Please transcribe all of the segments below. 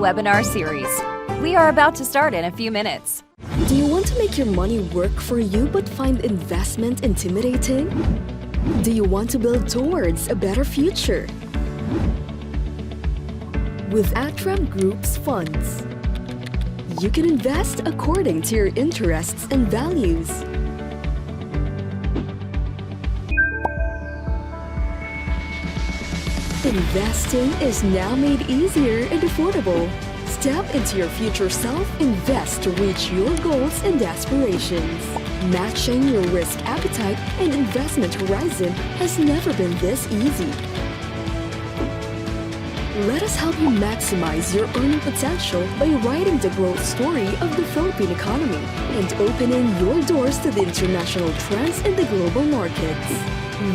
webinar series. We are about to start in a few minutes. Do you want to make your money work for you but find investment intimidating? Do you want to build towards a better future? With ATRAM Group's funds, you can invest according to your interests and values. Investing is now made easier and affordable. Step into your future self, invest to reach your goals and aspirations. Matching your risk appetite and investment horizon has never been this easy. Let us help you maximize your earning potential by writing the growth story of the Philippine economy and opening your doors to the international trends in the global markets.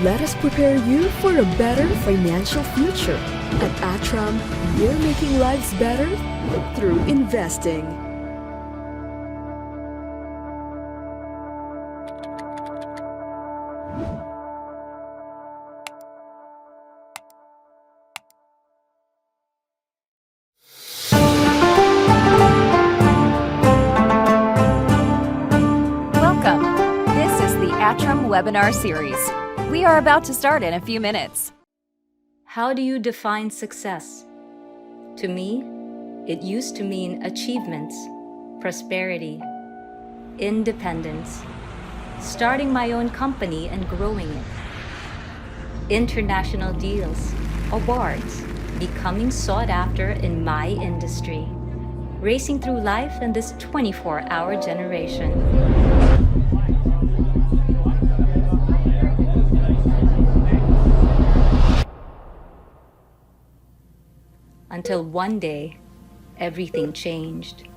Let us prepare you for a better financial future. At ATRAM, we're making lives better through investing. Welcome. This is the ATRAM webinar series. We are about to start in a few minutes. How do you define success? To me, it used to mean achievements, prosperity, independence, starting my own company and growing it, international deals, awards, becoming sought after in my industry, racing through life in this 24-hour generation. Until one day, everything changed.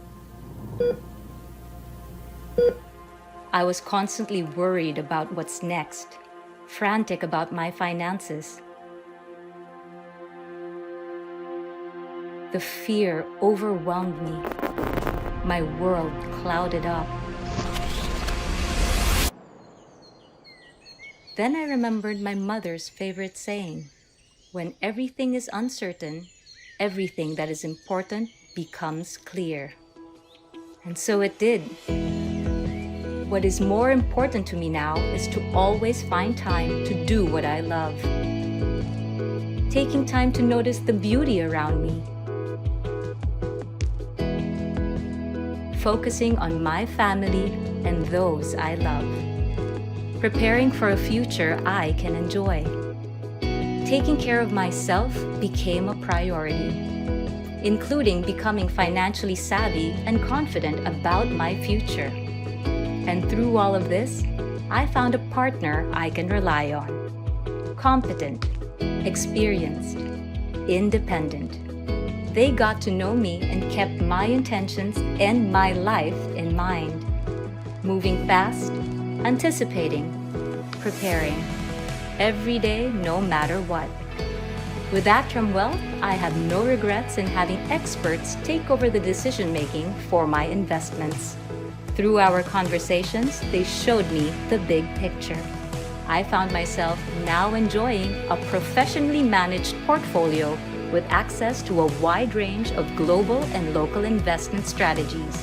I was constantly worried about what's next, frantic about my finances. The fear overwhelmed me. My world clouded up. Then I remembered my mother's favorite saying, "When everything is uncertain, everything that is important becomes clear." And so it did. What is more important to me now is to always find time to do what I love. Taking time to notice the beauty around me. Focusing on my family and those I love. Preparing for a future I can enjoy. Taking care of myself became a priority, including becoming financially savvy and confident about my future. And through all of this, I found a partner I can rely on. Competent, experienced, independent. They got to know me and kept my intentions and my life in mind. Moving fast, anticipating, preparing. Every day, no matter what. With ATRAM Wealth, I have no regrets in having experts take over the decision-making for my investments. Through our conversations, they showed me the big picture. I found myself now enjoying a professionally managed portfolio with access to a wide range of global and local investment strategies.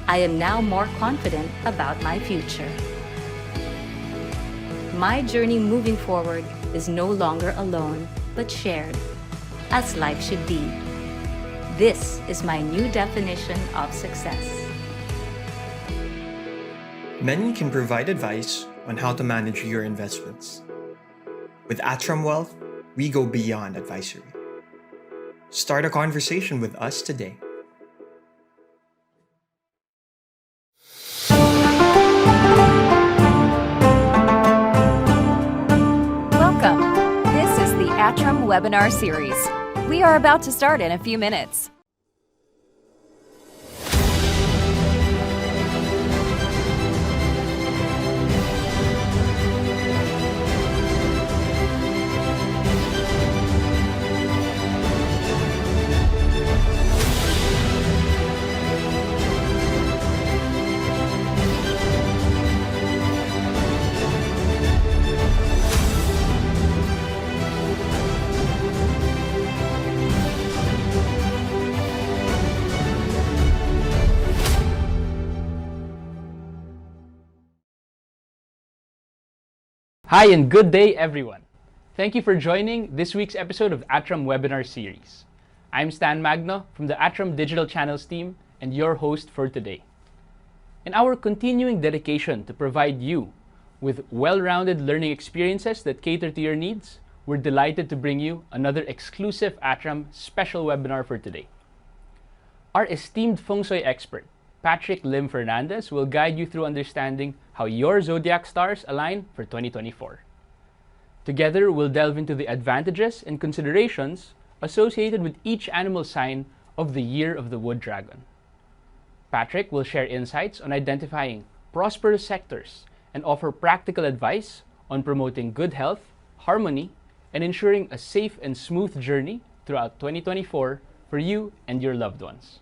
I am now more confident about my future. My journey moving forward is no longer alone, but shared, as life should be. This is my new definition of success. Many can provide advice on how to manage your investments. With ATRAM Wealth, we go beyond advisory. Start a conversation with us today. Welcome. This is the ATRAM webinar series. We are about to start in a few minutes. Hi and good day, everyone. Thank you for joining this week's episode of ATRAM webinar series. I'm Stan Magno from the ATRAM Digital Channels team and your host for today. In our continuing dedication to provide you with well-rounded learning experiences that cater to your needs, we're delighted to bring you another exclusive ATRAM special webinar for today. Our esteemed Feng Shui expert, Patrick Lim Fernandez, will guide you through understanding how your zodiac stars align for 2024. Together, we'll delve into the advantages and considerations associated with each animal sign of the Year of the Wood Dragon. Patrick will share insights on identifying prosperous sectors and offer practical advice on promoting good health, harmony, and ensuring a safe and smooth journey throughout 2024 for you and your loved ones.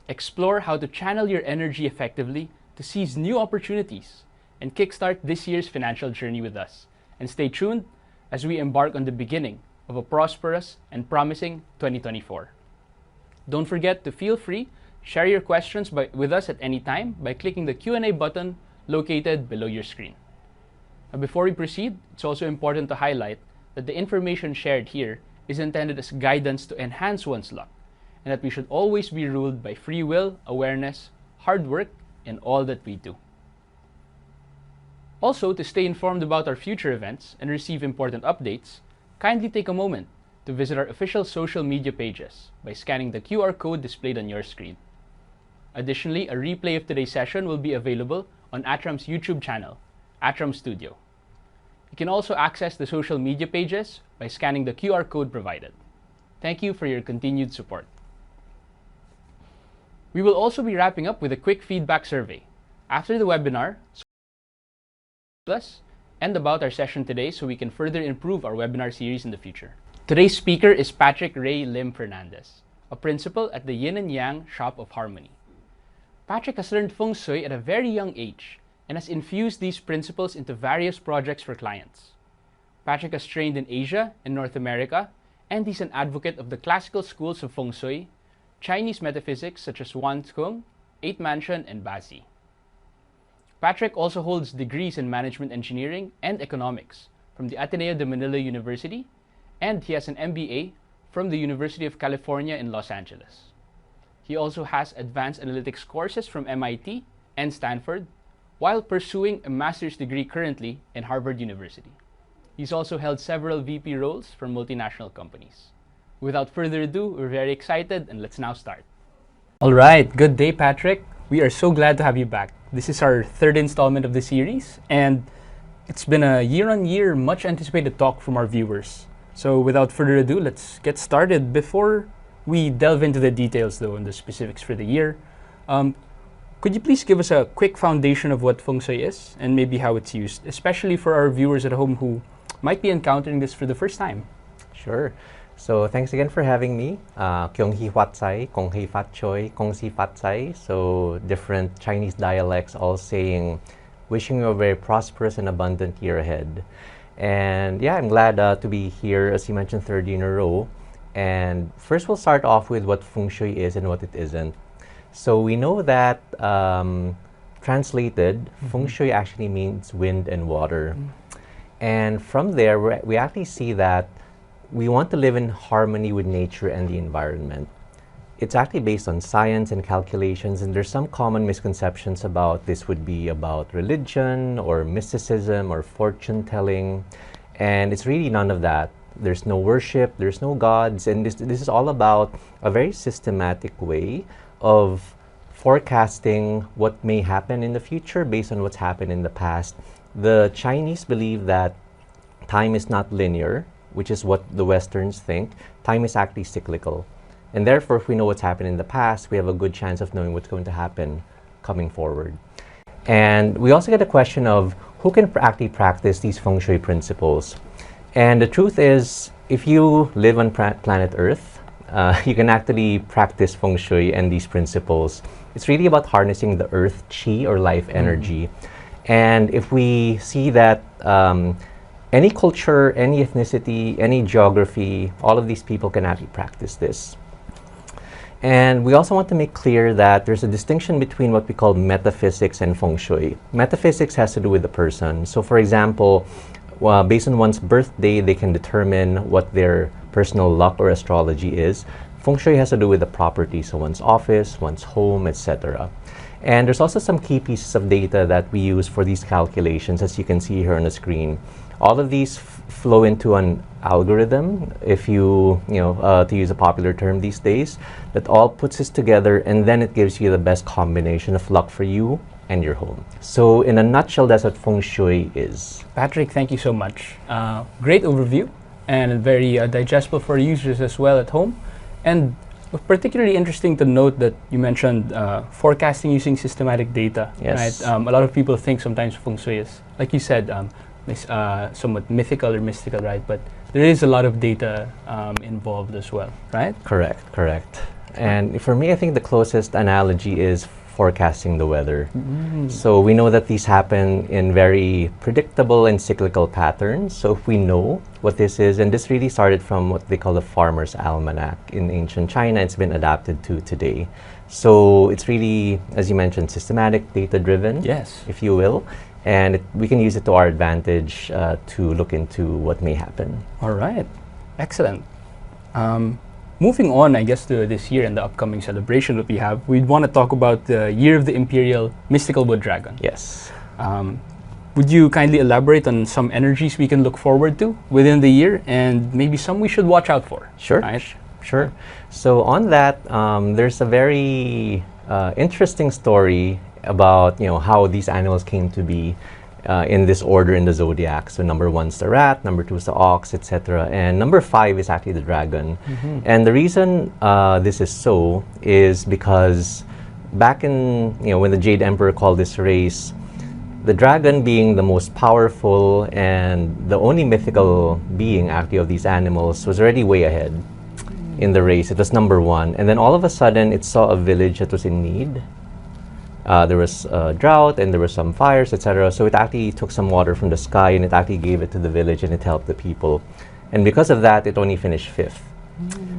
Explore how to channel your energy effectively to seize new opportunities and kickstart this year's financial journey with us. And stay tuned as we embark on the beginning of a prosperous and promising 2024. Don't forget to feel free, share your questions with us at any time by clicking the Q&A button located below your screen. Now, before we proceed, it's also important to highlight that the information shared here is intended as guidance to enhance one's luck, and that we should always be ruled by free will, awareness, hard work in all that we do. Also, to stay informed about our future events and receive important updates, kindly take a moment to visit our official social media pages by scanning the QR code displayed on your screen. Additionally, a replay of today's session will be available on ATRAM's YouTube channel, ATRAM Studio. You can also access the social media pages by scanning the QR code provided. Thank you for your continued support. We will also be wrapping up with a quick feedback survey after the webinar and about our session today so we can further improve our webinar series in the future. Today's speaker is Patrick Ray Lim Fernandez, a principal at the Yin and Yang Shop of Harmony. Patrick has learned Feng Shui at a very young age and has infused these principles into various projects for clients. Patrick has trained in Asia and North America, and he's an advocate of the classical schools of Feng Shui, Chinese metaphysics such as Wan Kung, Eight Mansion, and Bazi. Patrick also holds degrees in management engineering and economics from the Ateneo de Manila University, and he has an MBA from the University of California in Los Angeles. He also has advanced analytics courses from MIT and Stanford, while pursuing a master's degree currently in Harvard University. He's also held several VP roles for multinational companies. Without further ado, we're very excited and let's now start. All right, good day, Patrick. We are so glad to have you back. This is our third installment of the series, and it's been a year-on-year, much-anticipated talk from our viewers. So without further ado, let's get started. Before we delve into the details, though, and the specifics for the year, could you please give us a quick foundation of what Feng Shui is and maybe how it's used, especially for our viewers at home who might be encountering this for the first time? Sure. So thanks again for having me. Kyung Hee Huat Sai, Kong Hee Fat Choi, Kong Si Fat Sai. So different Chinese dialects all saying, wishing you a very prosperous and abundant year ahead. And yeah, I'm glad to be here, as you mentioned, third year in a row. And first we'll start off with what Feng Shui is and what it isn't. So we know that translated, Feng Shui actually means wind and water. And from there, we actually see that we want to live in harmony with nature and the environment. It's actually based on science and calculations, and there's some common misconceptions about this would be about religion or mysticism or fortune telling, and it's really none of that. There's no worship, there's no gods, and this is all about a very systematic way of forecasting what may happen in the future based on what's happened in the past. The Chinese believe that time is not linear, which is what the Westerns think. Time is actually cyclical. And therefore, if we know what's happened in the past, we have a good chance of knowing what's going to happen coming forward. And we also get a question of who can actually practice these Feng Shui principles. And the truth is, if you live on planet Earth, you can actually practice Feng Shui and these principles. It's really about harnessing the Earth Qi or life energy. And if we see that any culture, any ethnicity, any geography, all of these people can actually practice this. And we also want to make clear that there's a distinction between what we call metaphysics and Feng Shui. Metaphysics has to do with the person. So for example, based on one's birthday, they can determine what their personal luck or astrology is. Feng Shui has to do with the properties, so one's office, one's home, etc. And there's also some key pieces of data that we use for these calculations, as you can see here on the screen. All of these flow into an algorithm, if to use a popular term these days, that all puts this together, and then it gives you the best combination of luck for you and your home. So in a nutshell, that's what Feng Shui is. Patrick, thank you so much. Great overview and very digestible for users as well at home. And particularly interesting to note that you mentioned forecasting using systematic data. Yes. Right? A lot of people think sometimes Feng Shui is, like you said, somewhat mythical or mystical, right? But there is a lot of data involved as well, right? Correct. And for me, I think the closest analogy is forecasting the weather. So we know that these happen in very predictable and cyclical patterns. So if we know what this is, and this really started from what they call the Farmer's Almanac in ancient China, it's been adapted to today. So it's really, as you mentioned, systematic, data-driven, Yes. if you will. And we can use it to our advantage to look into what may happen. All right. Excellent. Moving on, I guess, to this year and the upcoming celebration that we have, we'd want to talk about the Year of the Imperial Mystical Wood Dragon. Yes. Would you kindly elaborate on some energies we can look forward to within the year and maybe some we should watch out for? Sure. Right? Sure. So on that, there's a very interesting story about how these animals came to be in this order in the zodiac. So number 1's the rat, number 2 is the ox, etc. And number 5 is actually the dragon. And the reason this is so is because back in when the Jade Emperor called this race, the dragon being the most powerful and the only mythical being actually of these animals was already way ahead in the race. It was number 1. And then all of a sudden it saw a village that was in need. There was a drought and there were some fires, etc. So it actually took some water from the sky and it actually gave it to the village and it helped the people. And because of that, it only finished 5th.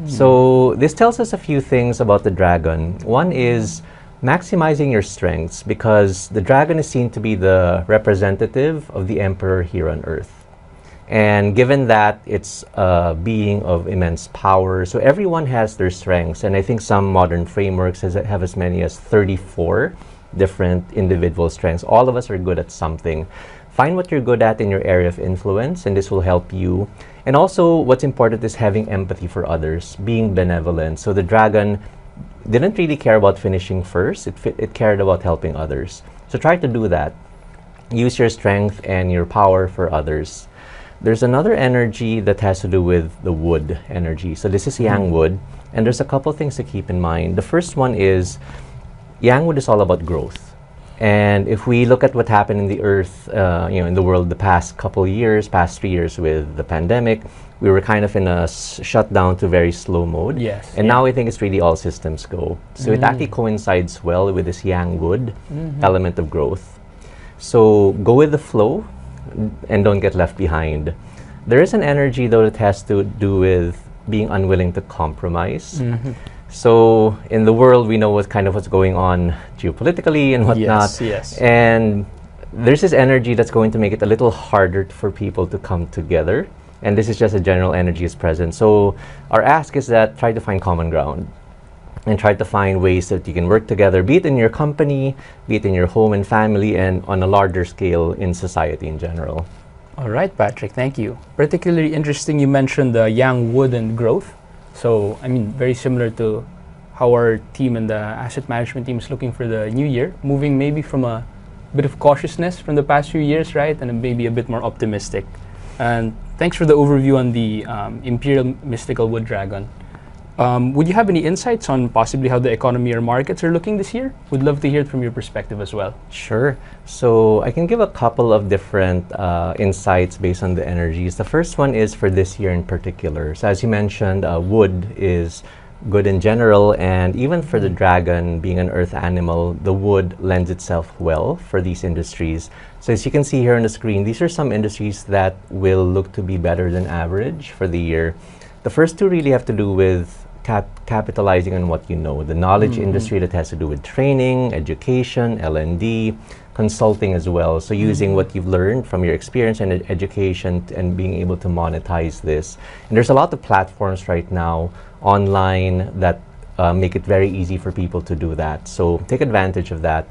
So this tells us a few things about the dragon. One is maximizing your strengths, because the dragon is seen to be the representative of the emperor here on earth. And given that it's a being of immense power, so everyone has their strengths. And I think some modern frameworks have as many as 34 different individual strengths. All of us are good at something. Find what you're good at in your area of influence, and this will help you. And also, what's important is having empathy for others, being benevolent. So the dragon didn't really care about finishing first. It cared about helping others. So try to do that. Use your strength and your power for others. There's another energy that has to do with the wood energy. So this is yang wood, and there's a couple things to keep in mind. The first one is yang wood is all about growth. And if we look at what happened in the earth, in the world the past 3 years with the pandemic, we were kind of in a shutdown to very slow mode. Yes. And now I think it's really all systems go. So it actually coincides well with this yang wood element of growth. So go with the flow and don't get left behind. There is an energy though that has to do with being unwilling to compromise. So in the world, we know what's going on geopolitically and whatnot. Yes. And there's this energy that's going to make it a little harder for people to come together. And this is just a general energy is present. So our ask is that try to find common ground and try to find ways that you can work together, be it in your company, be it in your home and family, and on a larger scale in society in general. All right, Patrick, thank you. Particularly interesting, you mentioned the yang wood and growth. So, I mean, very similar to how our team and the asset management team is looking for the new year, moving maybe from a bit of cautiousness from the past few years, right? And maybe a bit more optimistic. And thanks for the overview on the Imperial Mystical Wood Dragon. Would you have any insights on possibly how the economy or markets are looking this year? Would love to hear it from your perspective as well. Sure. So I can give a couple of different insights based on the energies. The first one is for this year in particular. So as you mentioned, wood is good in general, and even for the dragon being an earth animal, the wood lends itself well for these industries. So as you can see here on the screen, these are some industries that will look to be better than average for the year. The first two really have to do with capitalizing on what you know. The knowledge industry that has to do with training, education, L&D, consulting as well. So using what you've learned from your experience and education and being able to monetize this. And there's a lot of platforms right now online that make it very easy for people to do that. So take advantage of that.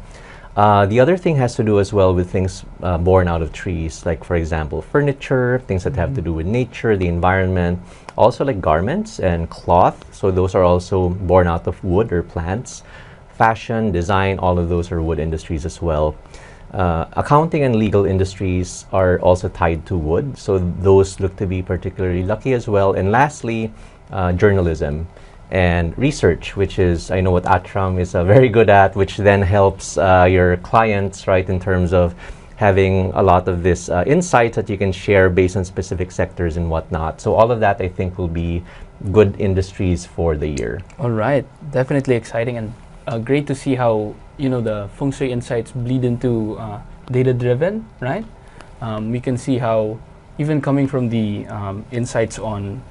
The other thing has to do as well with things born out of trees, like for example, furniture, things that have to do with nature, the environment, also like garments and cloth. So those are also born out of wood or plants. Fashion, design, all of those are wood industries as well. Accounting and legal industries are also tied to wood. So those look to be particularly lucky as well. And lastly, journalism and research, which is, I know what ATRAM is very good at, which then helps your clients, right, in terms of having a lot of this insights that you can share based on specific sectors and whatnot. So all of that, I think, will be good industries for the year. All right, definitely exciting and great to see how the Feng Shui insights bleed into data-driven, right? We can see how even coming from the insights on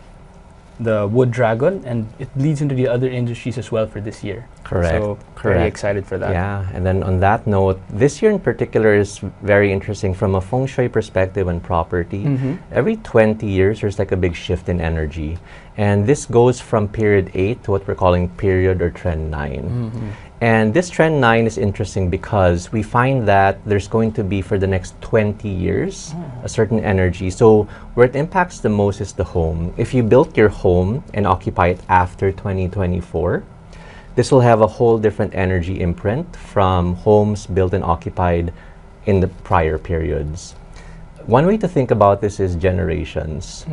the wood dragon, and it bleeds into the other industries as well for this year. Correct. So very excited for that. Yeah, and then on that note, this year in particular is very interesting from a Feng Shui perspective and property. Every 20 years, there's like a big shift in energy. And this goes from period 8 to what we're calling period or trend 9. And this trend 9 is interesting because we find that there's going to be, for the next 20 years, a certain energy. So where it impacts the most is the home. If you built your home and occupy it after 2024, this will have a whole different energy imprint from homes built and occupied in the prior periods. One way to think about this is generations.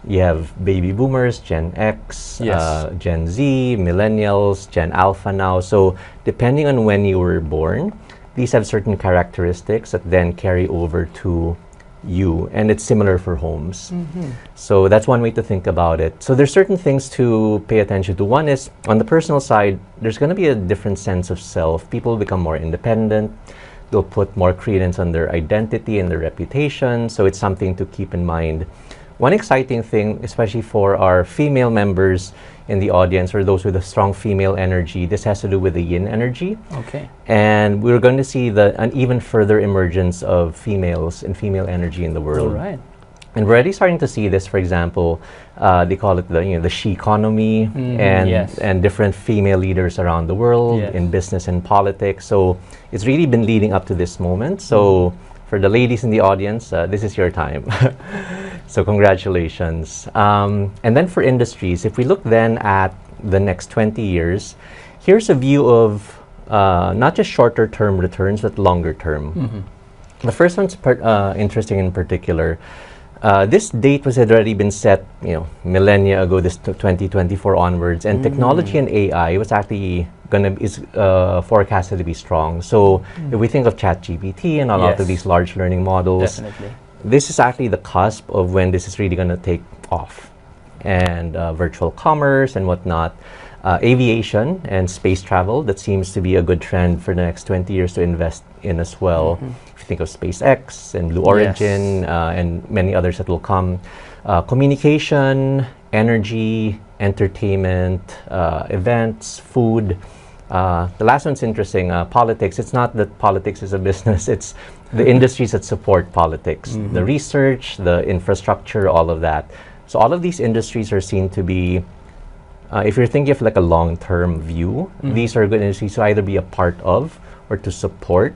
You have baby boomers, Gen X, Gen Z, millennials, Gen Alpha now. So depending on when you were born, these have certain characteristics that then carry over to you, and it's similar for homes. So that's one way to think about it. So there's certain things to pay attention to. One is, on the personal side, there's going to be a different sense of self. People become more independent. They'll put more credence on their identity and their reputation. So it's something to keep in mind. One exciting thing, especially for our female members in the audience or those with a strong female energy, this has to do with the yin energy. Okay. And we're going to see an even further emergence of females and female energy in the world. All right. And we're already starting to see this. For example, they call it the she economy, and different female leaders around the world in business and politics. So it's really been leading up to this moment. So for the ladies in the audience, this is your time. So congratulations. And then for industries, if we look then at the next 20 years, here's a view of not just shorter term returns, but longer term. The first one's interesting in particular. This date had already been set, millennia ago, this 2024 onwards, and technology and AI was actually is forecasted to be strong. So if we think of ChatGPT and a lot of these large learning models, this is actually the cusp of when this is really going to take off. And virtual commerce and whatnot. Aviation and space travel, that seems to be a good trend for the next 20 years to invest in as well. If you think of SpaceX and Blue Origin and many others that will come. Communication, energy, entertainment, events, food. The last one's interesting, politics. It's not that politics is a business, it's the industries that support politics. The research, the infrastructure, all of that. So all of these industries are seen to be, if you're thinking of like a long-term view, these are good industries to either be a part of or to support,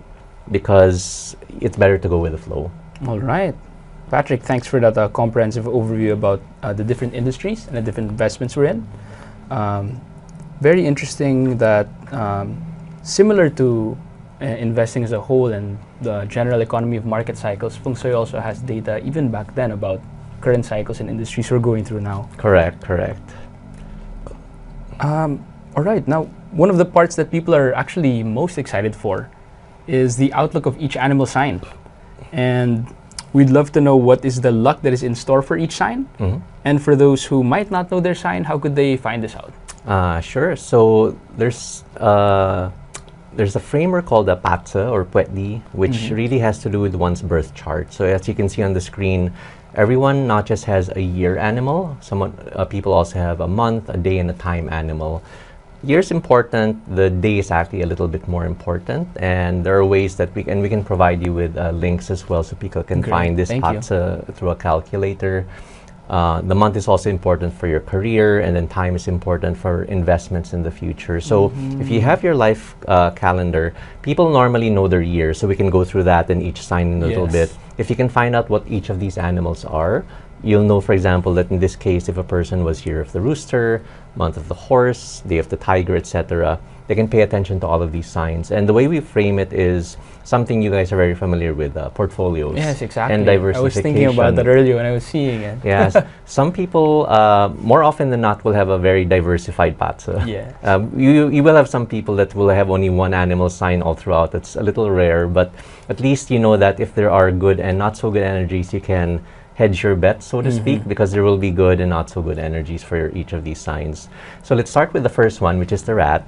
because it's better to go with the flow. All right. Patrick, thanks for that comprehensive overview about the different industries and the different investments we're in. Very interesting that similar to investing as a whole and the general economy of market cycles, Feng Shui also has data even back then about current cycles and industries we're going through now. Correct. All right, now one of the parts that people are actually most excited for is the outlook of each animal sign. And we'd love to know what is the luck that is in store for each sign. And for those who might not know their sign, how could they find this out? Sure. So there's a framework called the Patsa or Puetdi, which really has to do with one's birth chart. So as you can see on the screen, Everyone not just has a year animal, people also have a month, a day, and a time animal. Year's important, the day is actually a little bit more important, and there are ways that we can provide you with links as well so people can find this through a calculator. The month is also important for your career, and then time is important for investments in the future. So if you have your life calendar, people normally know their year, so we can go through that and each sign in a little bit. If you can find out what each of these animals are, you'll know, for example, that in this case, if a person was year of the rooster, month of the horse, day of the tiger, etc., they can pay attention to all of these signs. And the way we frame it is something you guys are very familiar with, portfolios. Yes, exactly. And diversification. I was thinking about that earlier when I was seeing it. Yes. Some people, more often than not, will have a very diversified patsa. Yes. You will have some people that will have only one animal sign all throughout. That's a little rare, but at least you know that if there are good and not so good energies, you can hedge your bet, so to speak, because there will be good and not so good energies for each of these signs. So let's start with the first one, which is the rat.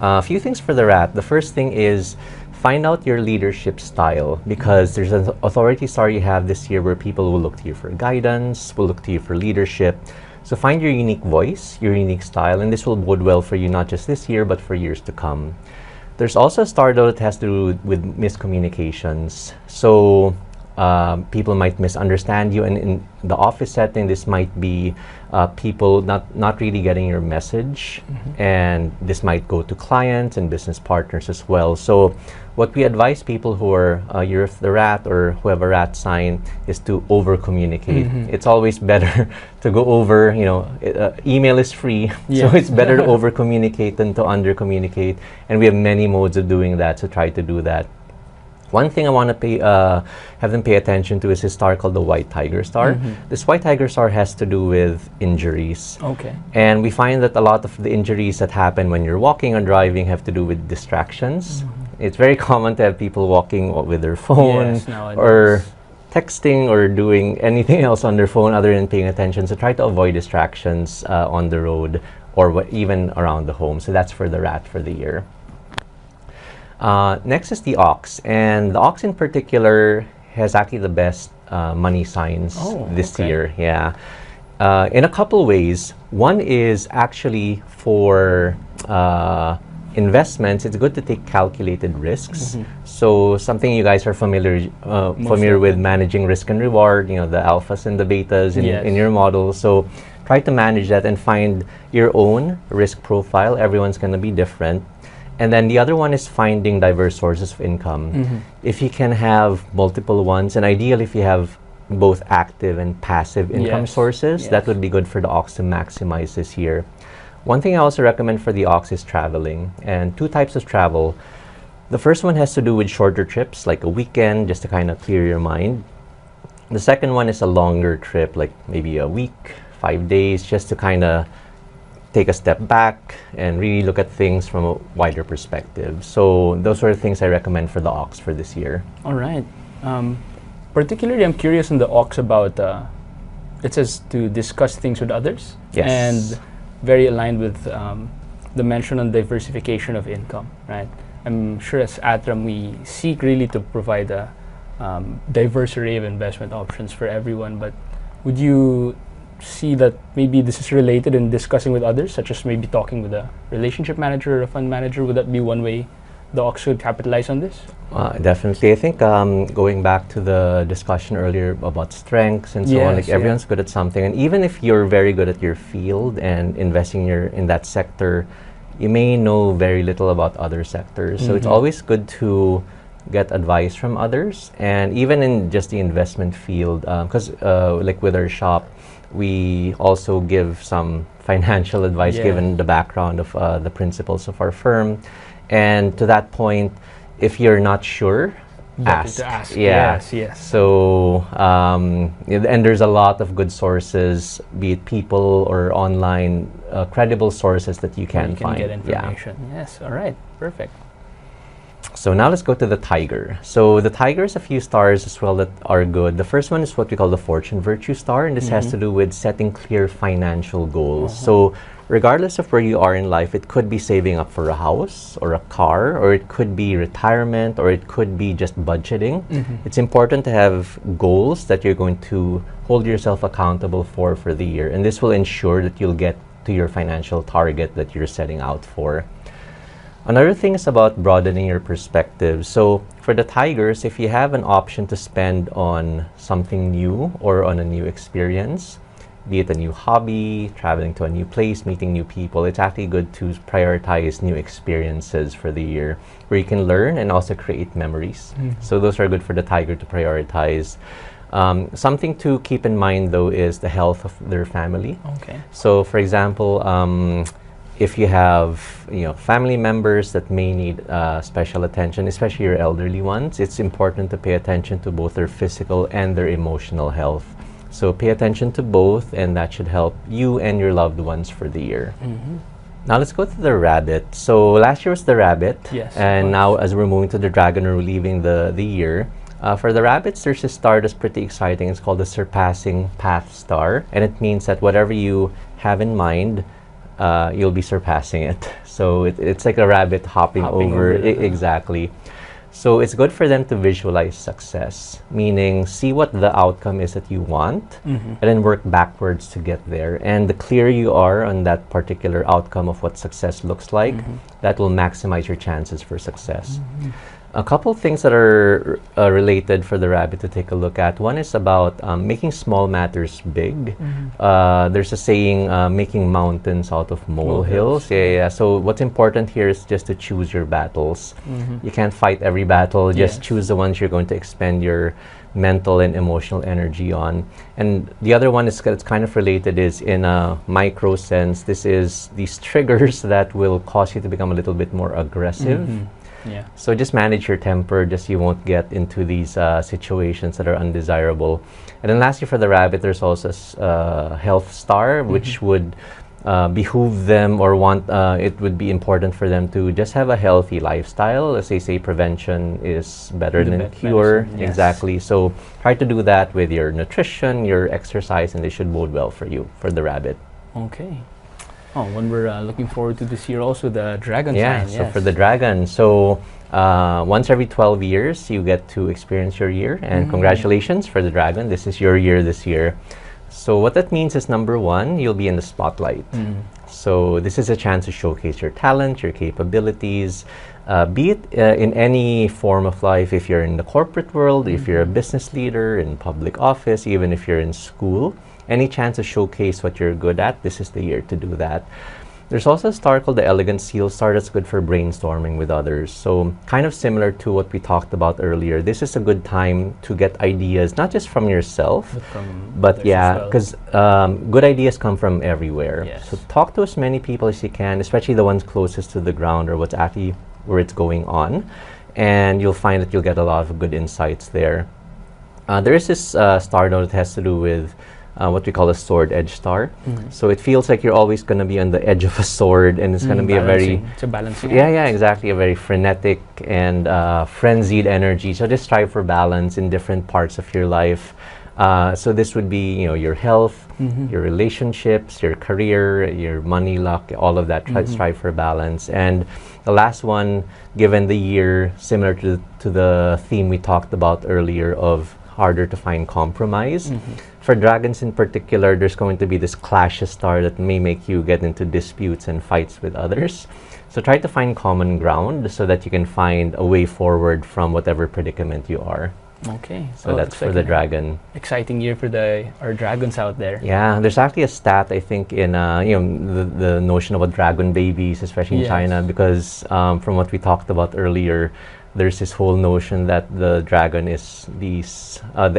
A few things for the rat. The first thing is find out your leadership style, because there's an authority star you have this year where people will look to you for guidance, will look to you for leadership. So find your unique voice, your unique style, and this will bode well for you not just this year, but for years to come. There's also a star though that has to do with miscommunications. So people might misunderstand you, and in the office setting, this might be people not really getting your message, and this might go to clients and business partners as well. So what we advise people who are you're the rat or who have a rat sign is to over communicate. It's always better to go over, email is free, so it's better to over communicate than to under communicate, and we have many modes of doing that, so try to do that. One thing I want to have them pay attention to is a star called the white tiger star. This white tiger star has to do with injuries. Okay. And we find that a lot of the injuries that happen when you're walking or driving have to do with distractions. It's very common to have people walking with their phone or texting or doing anything else on their phone other than paying attention. So try to avoid distractions on the road or even around the home. So that's for the rat for the year. Next is the ox, and the ox in particular has actually the best money signs this year. Yeah, in a couple ways. One is actually for investments. It's good to take calculated risks. So something you guys are familiar with, managing risk and reward. The alphas and the betas in your model. So try to manage that and find your own risk profile. Everyone's going to be different. And then the other one is finding diverse sources of income. If you can have multiple ones, and ideally if you have both active and passive income sources, that would be good for the ox to maximize this year. One thing I also recommend for the ox is traveling, and two types of travel. The first one has to do with shorter trips, like a weekend, just to kind of clear your mind. The second one is a longer trip, like maybe a week, 5 days, just to kind of take a step back and really look at things from a wider perspective. So those are the things I recommend for the ox for this year. All right. Particularly, I'm curious in the ox about, it says to discuss things with others. Yes. And very aligned with the mention on diversification of income, right? I'm sure as ATRAM, we seek really to provide a diverse array of investment options for everyone, but would you see that maybe this is related in discussing with others, such as maybe talking with a relationship manager or a fund manager? Would that be one way the ox should capitalize on this? Definitely. I think going back to the discussion earlier about strengths and so on, like everyone's good at something, and even if you're very good at your field and investing in that sector, you may know very little about other sectors. So it's always good to get advice from others, and even in just the investment field, because like with our shop, we also give some financial advice given the background of the principles of our firm. And to that point, if you're not sure, ask. Yeah. Yes. So, and there's a lot of good sources, be it people or online, credible sources that you can find. Get information. Yes. All right. Perfect. So now let's go to the tiger. So the tiger has a few stars as well that are good. The first one is what we call the fortune virtue star, and this has to do with setting clear financial goals. So regardless of where you are in life, it could be saving up for a house or a car, or it could be retirement, or it could be just budgeting. It's important to have goals that you're going to hold yourself accountable for the year, and this will ensure that you'll get to your financial target that you're setting out for. Another thing is about broadening your perspective. So for the tigers, if you have an option to spend on something new or on a new experience, be it a new hobby, traveling to a new place, meeting new people, it's actually good to prioritize new experiences for the year where you can learn and also create memories. So those are good for the tiger to prioritize. Something to keep in mind though is the health of their family. Okay. So for example, if you have family members that may need special attention, especially your elderly ones, it's important to pay attention to both their physical and their emotional health. So pay attention to both, and that should help you and your loved ones for the year. Now let's go to the rabbit. So last year was the rabbit, Yes, and now as we're moving to the dragon, we're leaving the year. For the rabbits, there's a star that's pretty exciting. It's called the surpassing path star, and it means that whatever you have in mind, you'll be surpassing it. So it's like a rabbit hopping over. Exactly. So it's good for them to visualize success, meaning see what the outcome is that you want, and then work backwards to get there. And the clearer you are on that particular outcome of what success looks like, that will maximize your chances for success. A couple things that are related for the rabbit to take a look at. One is about making small matters big. There's a saying, making mountains out of molehills. Yeah. So what's important here is just to choose your battles. You can't fight every battle. Just choose the ones you're going to expend your mental and emotional energy on. And the other one is it's kind of related, is in a micro sense. This is these triggers that will cause you to become a little bit more aggressive. So just manage your temper, just you won't get into these situations that are undesirable. And then lastly, for the rabbit, there's also a health star, which would behoove them or it would be important for them to just have a healthy lifestyle. As they say, prevention is better than cure. Medicine, yes. Exactly. So try to do that with your nutrition, your exercise, and they should bode well for you, for the rabbit. Okay. Oh, when we're looking forward to this year also, the dragon sign. So for the dragon, so once every 12 years, you get to experience your year. And congratulations for the dragon. This is your year this year. So what that means is, number one, you'll be in the spotlight. So this is a chance to showcase your talent, your capabilities, be it in any form of life. If you're in the corporate world, if you're a business leader, in public office, even if you're in school, any chance to showcase what you're good at, this is the year to do that. There's also a star called the Elegant Seal Star that's good for brainstorming with others. So kind of similar to what we talked about earlier. This is a good time to get ideas, not just from yourself, but because good ideas come from everywhere. So talk to as many people as you can, especially the ones closest to the ground or what's actually where it's going on. And you'll find that you'll get a lot of good insights there. There is this star note that has to do with what we call a sword edge star. So it feels like you're always going to be on the edge of a sword, and it's going to be It's a balancing. Exactly, a very frenetic and frenzied energy. So just strive for balance in different parts of your life. So this would be, your health, your relationships, your career, your money, luck, all of that. Strive for balance. And the last one, given the year, similar to the theme we talked about earlier of harder to find compromise. For dragons in particular, there's going to be this clash star that may make you get into disputes and fights with others. So try to find common ground so that you can find a way forward from whatever predicament you are. Okay. So that's for the dragon. Exciting year for our dragons out there. Yeah, there's actually a stat, I think, in the notion about dragon babies, especially in China, because from what we talked about earlier, there's this whole notion that the dragon is the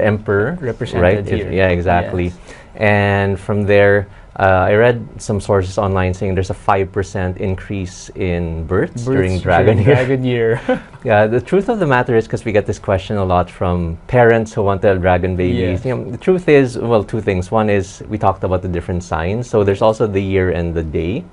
emperor, represented right? here. Exactly. And from there, I read some sources online saying there's a 5% increase in births during Dragon Year. Dragon Year. Yeah, the truth of the matter is, because we get this question a lot from parents who want to have dragon babies. Yes. You know, the truth is, well, two things. One is we talked about the different signs. So there's also the year and the day.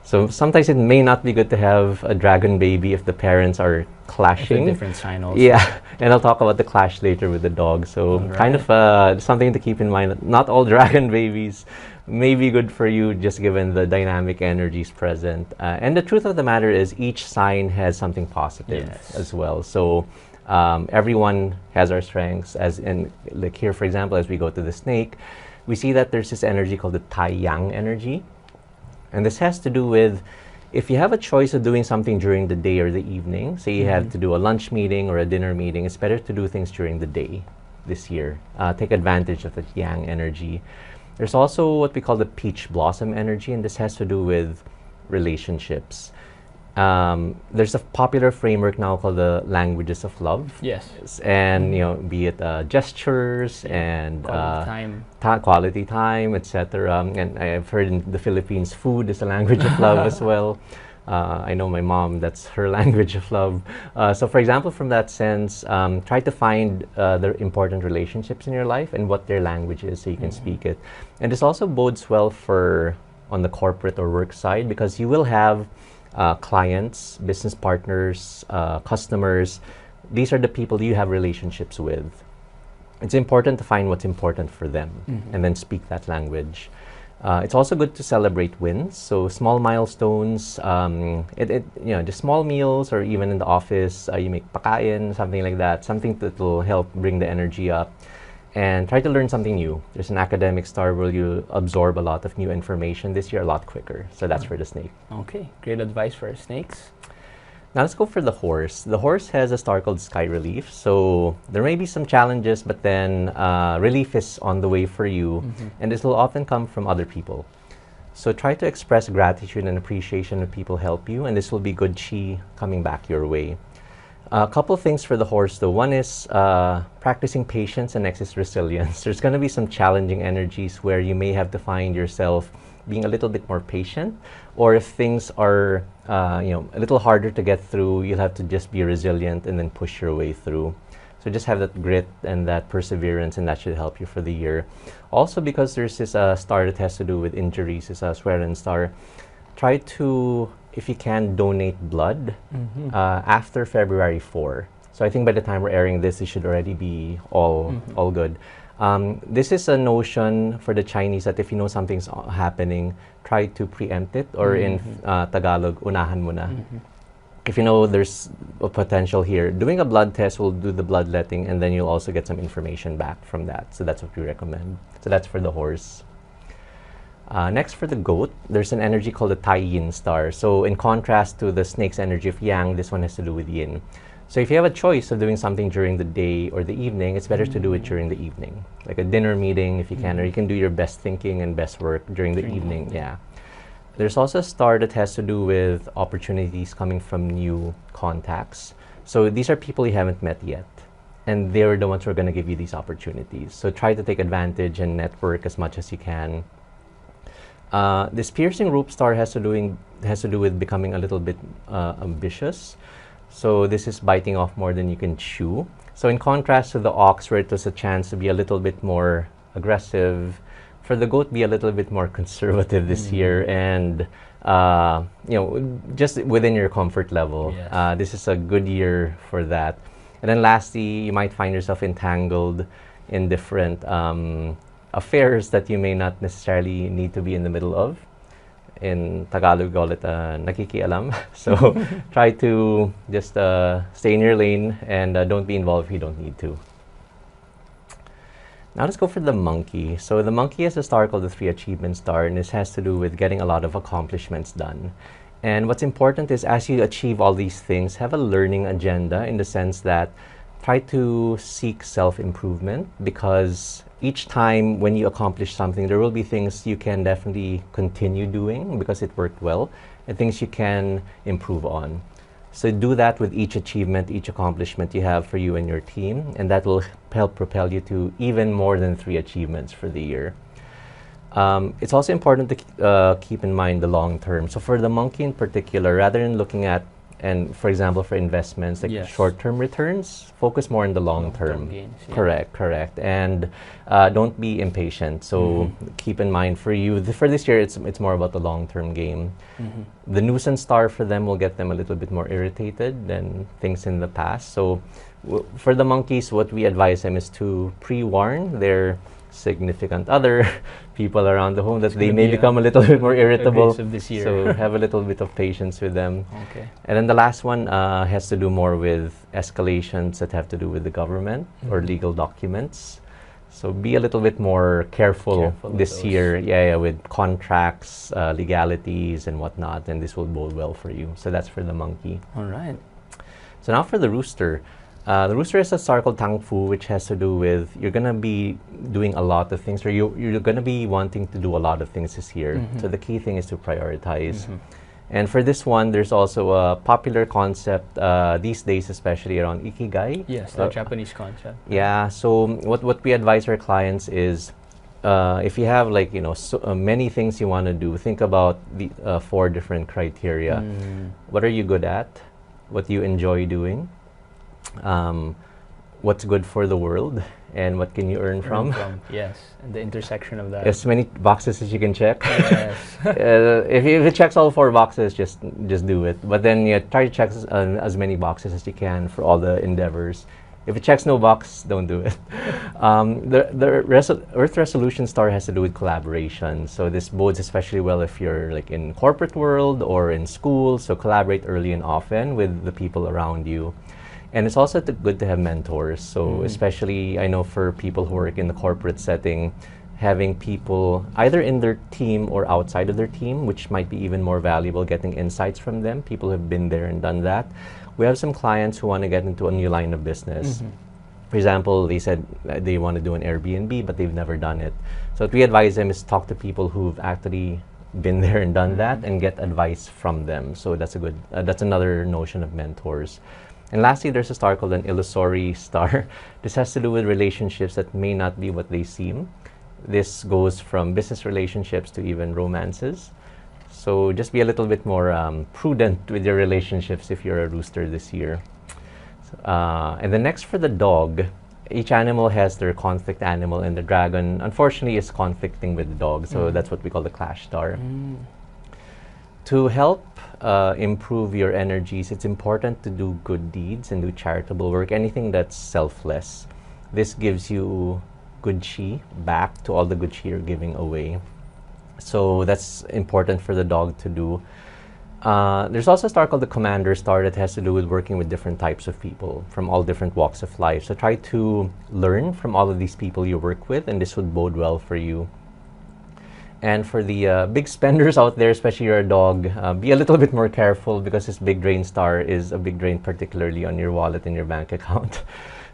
So sometimes it may not be good to have a dragon baby if the parents are clashing. It's a different sign also. Yeah, and I'll talk about the clash later with the dog. So kind of something to keep in mind. Not all dragon babies may be good for you, just given the dynamic energies present. And the truth of the matter is, each sign has something positive as well. So everyone has our strengths. As in, like here, for example, as we go to the snake, we see that there's this energy called the Tai Yang energy. And this has to do with, if you have a choice of doing something during the day or the evening, say you have to do a lunch meeting or a dinner meeting, it's better to do things during the day this year. Take advantage of the Yang energy. There's also what we call the peach blossom energy, and this has to do with relationships. There's a popular framework now called the languages of love. Yes. And, you know, be it gestures and quality time, etc. And I've heard in the Philippines, food is a language of love as well. I know my mom, that's her language of love. So for example, from that sense, try to find the important relationships in your life and what their language is so you can speak it. And this also bodes well for on the corporate or work side, because you will have clients, business partners, customers. These are the people you have relationships with. It's important to find what's important for them and then speak that language. It's also good to celebrate wins, so small milestones, just small meals, or even in the office, you make pakain, something like that, something that will help bring the energy up. And try to learn something new. There's an academic star where you absorb a lot of new information this year a lot quicker. So that's for the snake. Okay, great advice for snakes. Now let's go for the horse. The horse has a star called Sky Relief. So there may be some challenges, but then relief is on the way for you. And this will often come from other people. So try to express gratitude and appreciation when people help you. And this will be good chi coming back your way. A couple things for the horse though. One is practicing patience and next is resilience. There's going to be some challenging energies where you may have to find yourself being a little bit more patient, or if things are a little harder to get through, you'll have to just be resilient and then push your way through. So just have that grit and that perseverance, and that should help you for the year. Also, because there's this star that has to do with injuries, it's a Swearen star. Try to, if you can, donate blood after February 4. So I think by the time we're airing this, it should already be all good. This is a notion for the Chinese that if you know something's happening, try to preempt it, or in Tagalog, unahan mo na. If you know there's a potential here, doing a blood test will do the bloodletting, and then you'll also get some information back from that. So that's what we recommend. So that's for the horse. Next, for the goat, there's an energy called the Tai Yin star. So in contrast to the snake's energy of yang, this one has to do with yin. So if you have a choice of doing something during the day or the evening, it's better to do it during the evening. Like a dinner meeting, if you can, or you can do your best thinking and best work during the evening. Yeah. There's also a star that has to do with opportunities coming from new contacts. So these are people you haven't met yet, and they're the ones who are going to give you these opportunities. So try to take advantage and network as much as you can. This piercing root star has to do with becoming a little bit ambitious. So this is biting off more than you can chew. So in contrast to the ox, where it was a chance to be a little bit more aggressive, for the goat, be a little bit more conservative this year, and just within your comfort level. Yes. This is a good year for that. And then lastly, you might find yourself entangled in different affairs that you may not necessarily need to be in the middle of. In Tagalog, call it nakikialam. So try to just stay in your lane and don't be involved if you don't need to. Now let's go for the monkey. So the monkey has a star called the 3 Achievement Star, and this has to do with getting a lot of accomplishments done. And what's important is, as you achieve all these things, have a learning agenda, in the sense that try to seek self-improvement, because each time when you accomplish something, there will be things you can definitely continue doing because it worked well, and things you can improve on. So do that with each achievement, each accomplishment you have for you and your team, and that will help propel you to even more than 3 achievements for the year. It's also important to keep in mind the long term. So for the monkey in particular, rather than looking at, and for example, for investments, like Yes. short-term returns, focus more on the long term. gains, yeah. Correct. And don't be impatient. So keep in mind for you, for this year, it's more about the long-term game. The nuisance star for them will get them a little bit more irritated than things in the past. So for the monkeys, what we advise them is to pre-warn their significant other, people around the home, that they may become a little bit more irritable. Of this year. So have a little bit of patience with them. Okay. And then the last one has to do more with escalations that have to do with the government or legal documents. So be a little bit more careful with this those. year, with contracts, legalities, and whatnot, and this will bode well for you. So that's for the monkey. All right. So now for the rooster. The rooster is a star called Tang Fu, which has to do with you're going to be doing a lot of things, or you're going to be wanting to do a lot of things this year. So the key thing is to prioritize. And for this one, there's also a popular concept these days, especially around Ikigai. Yes, the Japanese concept. Yeah, so what we advise our clients is if you have many things you want to do, think about the 4 different criteria. What are you good at? What do you enjoy doing? What's good for the world, and what can you earn from? Yes, and the intersection of that. As many boxes as you can check. Yes. If it checks all 4 boxes, just do it. But then try to check as many boxes as you can for all the endeavors. If it checks no box, don't do it. The Earth Resolution Star has to do with collaboration. So this bodes especially well if you're like in corporate world or in school. So collaborate early and often with the people around you. And it's also good to have mentors. So especially, I know for people who work in the corporate setting, having people either in their team or outside of their team, which might be even more valuable, getting insights from them, people who have been there and done that. We have some clients who want to get into a new line of business. For example, they said they want to do an Airbnb, but they've never done it. So what we advise them is talk to people who've actually been there and done that and get advice from them. So that's another notion of mentors. And lastly, there's a star called an illusory star. This has to do with relationships that may not be what they seem. This goes from business relationships to even romances. So just be a little bit more prudent with your relationships if you're a rooster this year. And the next for the dog, each animal has their conflict animal, and the dragon, unfortunately, is conflicting with the dog. So that's what we call the clash star. To help improve your energies, it's important to do good deeds and do charitable work, anything that's selfless. This gives you good chi back to all the good chi you're giving away. So that's important for the dog to do. There's also a star called the Commander Star that has to do with working with different types of people from all different walks of life. So try to learn from all of these people you work with, and this would bode well for you. And for the big spenders out there, especially you're a dog, be a little bit more careful, because this big drain star is a big drain, particularly on your wallet and your bank account.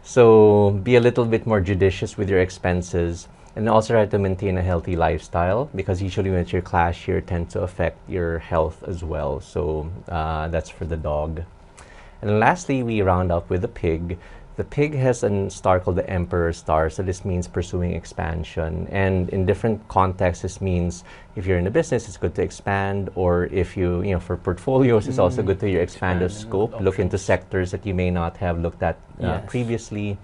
So be a little bit more judicious with your expenses, and also try to maintain a healthy lifestyle, because usually when it's your clash year, it tends to affect your health as well. So that's for the dog. And lastly, we round up with the pig. The pig has a star called the Emperor Star, so this means pursuing expansion. And in different contexts, this means if you're in a business, it's good to expand, or if you for portfolios, it's also good to expand the scope, look into sectors that you may not have looked at previously.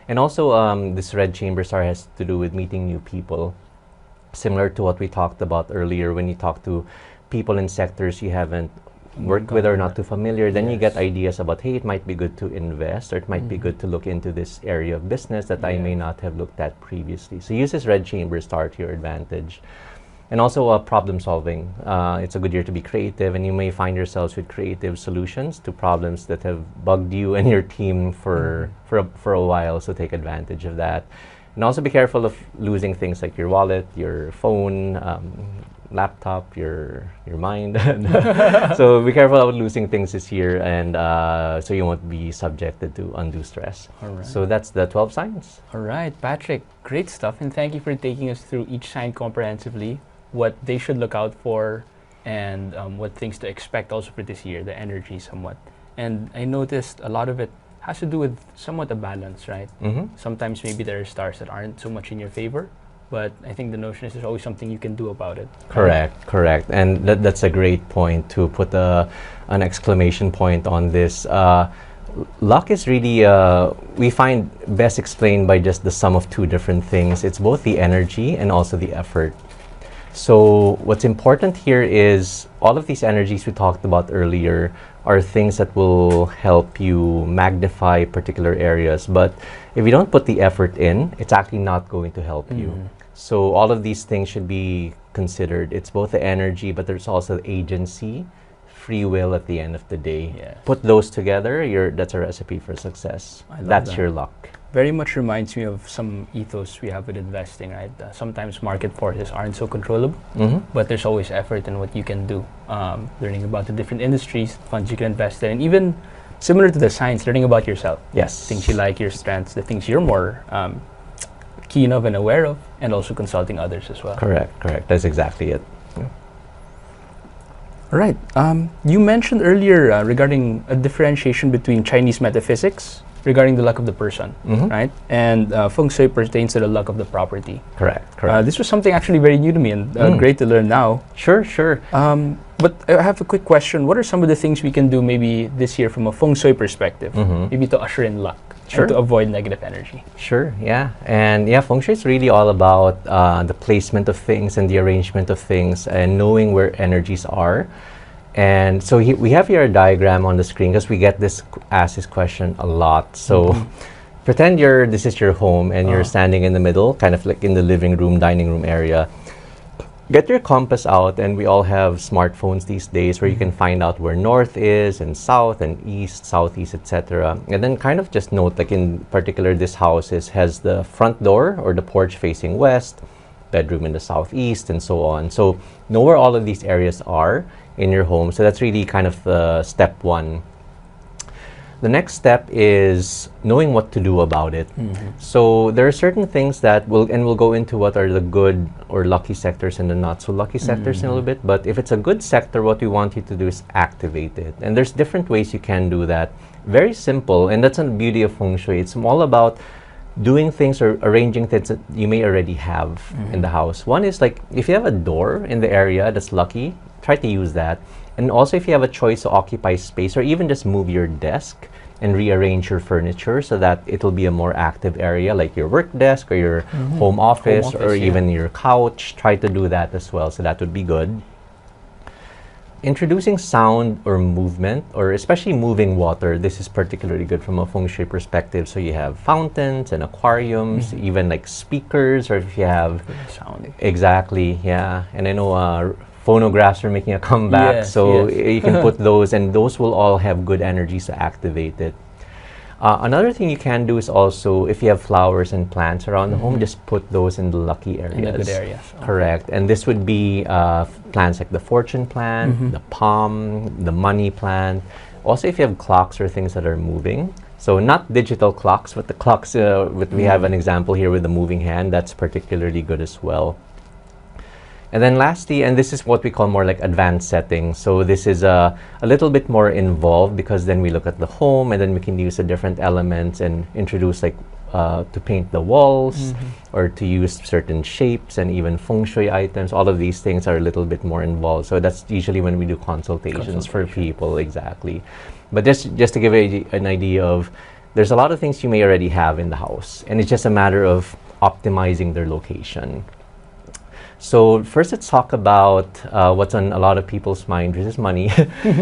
And also, this red chamber star has to do with meeting new people, similar to what we talked about earlier when you talk to people in sectors you haven't worked with or not too familiar. Then you get ideas about, hey, it might be good to invest, or it might be good to look into this area of business that I may not have looked at previously. So use this red chamber star to your advantage. And also problem solving. It's a good year to be creative, and you may find yourselves with creative solutions to problems that have bugged you and your team for a while, so take advantage of that. And also be careful of losing things like your wallet, your phone, laptop, your mind. So be careful about losing things this year, and so you won't be subjected to undue stress. All right. So that's the 12 signs. All right, Patrick, great stuff, and thank you for taking us through each sign comprehensively, what they should look out for, and what things to expect also for this year, the energy somewhat. And I noticed a lot of it has to do with somewhat a balance, right? Sometimes maybe there are stars that aren't so much in your favor, but I think the notion is there's always something you can do about it. Correct. And that's a great point to put an exclamation point on this. Luck is really, we find best explained by just the sum of two different things. It's both the energy and also the effort. So what's important here is all of these energies we talked about earlier are things that will help you magnify particular areas. But if you don't put the effort in, it's actually not going to help you. So all of these things should be considered. It's both the energy, but there's also agency, free will at the end of the day. Yes. Put those together, that's a recipe for success. That's that. your luck. Very much reminds me of some ethos we have with investing, right? Sometimes market forces aren't so controllable, but there's always effort in what you can do. Learning about the different industries, funds you can invest in, and even similar to the science, learning about yourself. Yes. Things you like, your strengths, the things you're more keen of and aware of, and also consulting others as well. Correct. That's exactly it. All right. You mentioned earlier regarding a differentiation between Chinese metaphysics regarding the luck of the person, right? And Feng Shui pertains to the luck of the property. Correct. This was something actually very new to me and great to learn now. Sure. But I have a quick question. What are some of the things we can do maybe this year from a Feng Shui perspective, maybe to usher in luck and to avoid negative energy? Sure, yeah. And yeah, Feng Shui is really all about the placement of things and the arrangement of things and knowing where energies are. And so we have here a diagram on the screen because we get asked this question a lot. So pretend this is your home and you're standing in the middle, kind of like in the living room, dining room area. Get your compass out, and we all have smartphones these days where you can find out where north is and south and east, southeast, etc. And then kind of just note, like in particular, this house has the front door or the porch facing west, bedroom in the southeast, and so on. So know where all of these areas are in your home. So that's really kind of step one. The next step is knowing what to do about it. So there are certain things that we'll go into what are the good or lucky sectors and the not so lucky sectors in a little bit. But if it's a good sector, what we want you to do is activate it. And there's different ways you can do that. Very simple, and that's the beauty of Feng Shui. It's all about doing things or arranging things that you may already have in the house. One is like if you have a door in the area that's lucky, try to use that. And also if you have a choice to occupy space or even just move your desk and rearrange your furniture so that it'll be a more active area, like your work desk or your home office or even your couch, try to do that as well. So that would be good. Introducing sound or movement, or especially moving water, this is particularly good from a Feng Shui perspective. So you have fountains and aquariums, even like speakers, or if you have sound. Exactly, yeah. And I know phonographs are making a comeback, so you can put those, and those will all have good energies to activate it. Another thing you can do is also, if you have flowers and plants around the home, just put those in the lucky areas. In the good areas. Correct. And this would be plants like the fortune plant, the palm, the money plant. Also, if you have clocks or things that are moving, so not digital clocks, but the clocks, we have an example here with the moving hand, that's particularly good as well. And then lastly, and this is what we call more like advanced settings. So this is a little bit more involved because then we look at the home and then we can use the different elements and introduce like to paint the walls or to use certain shapes and even Feng Shui items. All of these things are a little bit more involved. So that's usually when we do consultations for people, exactly. But just to give an idea of, there's a lot of things you may already have in the house and it's just a matter of optimizing their location. So first, let's talk about what's on a lot of people's mind, which is money.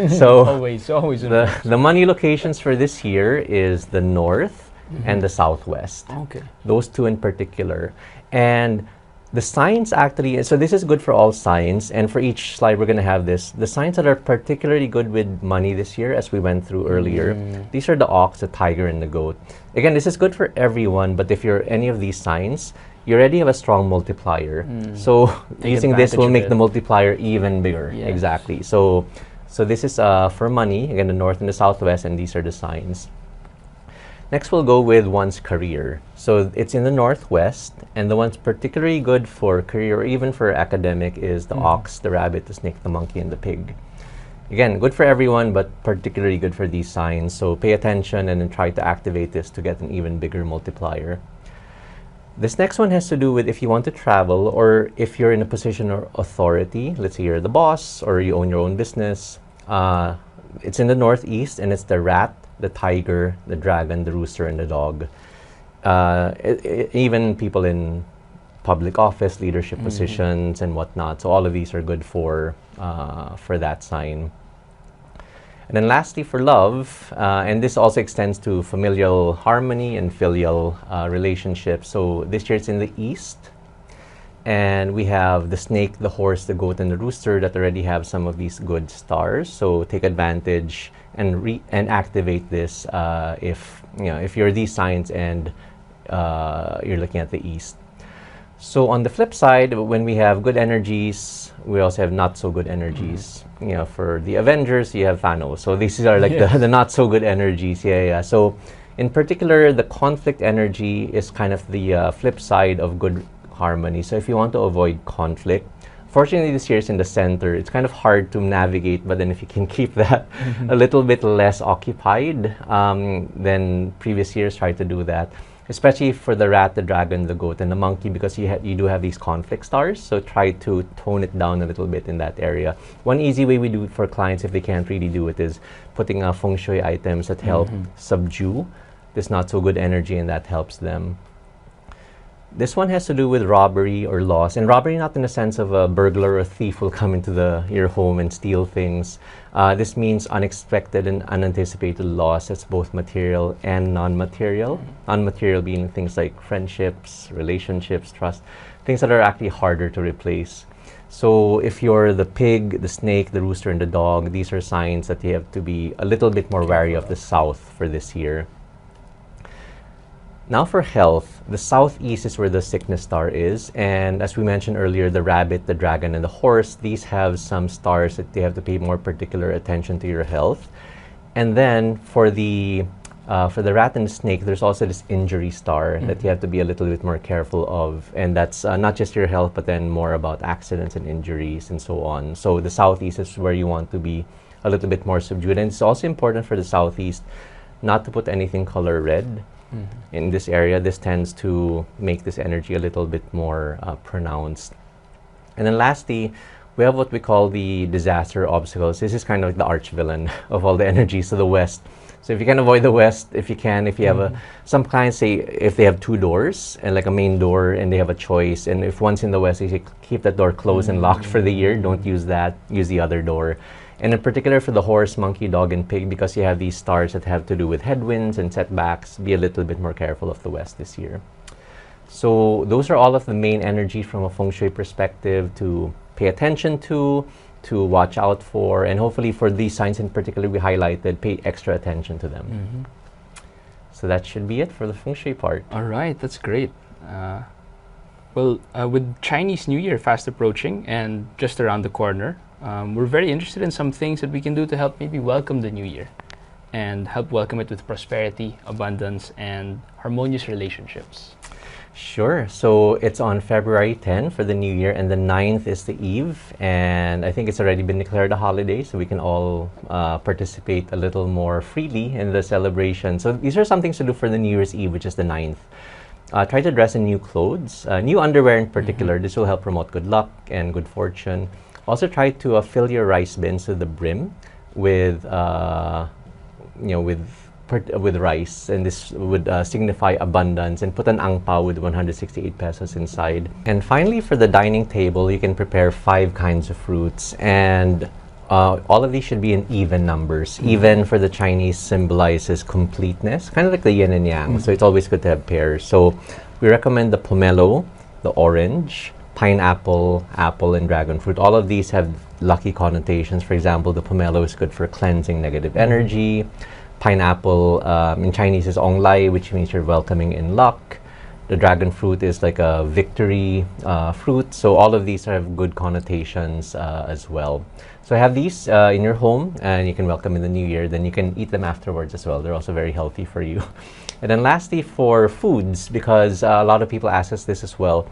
So always the money locations for this year is the north and the southwest. Okay. Those two in particular. And the signs actually, so this is good for all signs, and for each slide we're going to have this. The signs that are particularly good with money this year, as we went through earlier, these are the ox, the tiger, and the goat. Again, this is good for everyone, but if you're any of these signs, you already have a strong multiplier. So using this will make the multiplier even bigger. Yes. Exactly. So this is for money, again, the north and the southwest, and these are the signs. Next, we'll go with one's career. So it's in the northwest, and the one's particularly good for career or even for academic is the ox, the rabbit, the snake, the monkey, and the pig. Again, good for everyone, but particularly good for these signs. So pay attention and then try to activate this to get an even bigger multiplier. This next one has to do with if you want to travel or if you're in a position of authority. Let's say you're the boss or you own your own business. It's in the northeast, and it's the rat, the tiger, the dragon, the rooster, and the dog. Even people in public office, leadership positions, and whatnot. So all of these are good for that sign. And then lastly, for love, and this also extends to familial harmony and filial relationships. So this year it's in the east, and we have the snake, the horse, the goat, and the rooster that already have some of these good stars. So take advantage and activate this if you're these signs and you're looking at the east. So on the flip side, when we have good energies, we also have not so good energies. For the Avengers, you have Thanos. So these are like the not so good energies. So in particular, the conflict energy is kind of the flip side of good harmony. So if you want to avoid conflict, fortunately this year is in the center. It's kind of hard to navigate, but then if you can keep that a little bit less occupied than previous years, try to do that. Especially for the rat, the dragon, the goat, and the monkey, because you do have these conflict stars. So try to tone it down a little bit in that area. One easy way we do it for clients, if they can't really do it, is putting Feng Shui items that help subdue this not so good energy, and that helps them. This one has to do with robbery or loss, and robbery not in the sense of a burglar or a thief will come into your home and steal things. This means unexpected and unanticipated loss. That's both material and non-material. Non-material being things like friendships, relationships, trust, things that are actually harder to replace. So if you're the pig, the snake, the rooster, and the dog, these are signs that you have to be a little bit more wary of the south for this year. Now for health, the southeast is where the sickness star is, and as we mentioned earlier, the rabbit, the dragon, and the horse, these have some stars that they have to pay more particular attention to your health. And then for the rat and the snake, there's also this injury star that you have to be a little bit more careful of, and that's not just your health, but then more about accidents and injuries and so on. So the southeast is where you want to be a little bit more subdued, and it's also important for the southeast not to put anything color red. In this area. This tends to make this energy a little bit more pronounced. And then lastly, we have what we call the disaster obstacles. This is kind of like the arch villain of all the energies to the west. So if you can avoid the west, if you have some clients say if they have two doors and like a main door and they have a choice, and if one's in the west, they say keep that door closed and locked for the year. Don't use that. Use the other door. And in particular for the horse, monkey, dog, and pig, because you have these stars that have to do with headwinds and setbacks, be a little bit more careful of the west this year. So those are all of the main energy from a Feng Shui perspective to pay attention to watch out for, and hopefully for these signs in particular we highlighted, pay extra attention to them. So that should be it for the Feng Shui part. All right, that's great. With Chinese New Year fast approaching and just around the corner, we're very interested in some things that we can do to help maybe welcome the new year and help welcome it with prosperity, abundance, and harmonious relationships. Sure. So it's on February 10 for the new year, and the 9th is the eve, and I think it's already been declared a holiday, so we can all participate a little more freely in the celebration. So these are some things to do for the New Year's Eve, which is the 9th. Try to dress in new clothes, new underwear in particular. This will help promote good luck and good fortune. Also try to fill your rice bins to the brim with rice, and this would signify abundance, and put an ang pao with 168 pesos inside. And finally, for the dining table, you can prepare 5 kinds of fruits, and all of these should be in even numbers. Even for the Chinese symbolizes completeness, kind of like the yin and yang. So it's always good to have pairs. So we recommend the pomelo, the orange, pineapple, apple, and dragon fruit. All of these have lucky connotations. For example, the pomelo is good for cleansing negative energy. Pineapple in Chinese is ong lai, which means you're welcoming in luck. The dragon fruit is like a victory fruit. So all of these have good connotations as well. So have these in your home, and you can welcome in the new year. Then you can eat them afterwards as well. They're also very healthy for you. And then lastly, for foods, because a lot of people ask us this as well,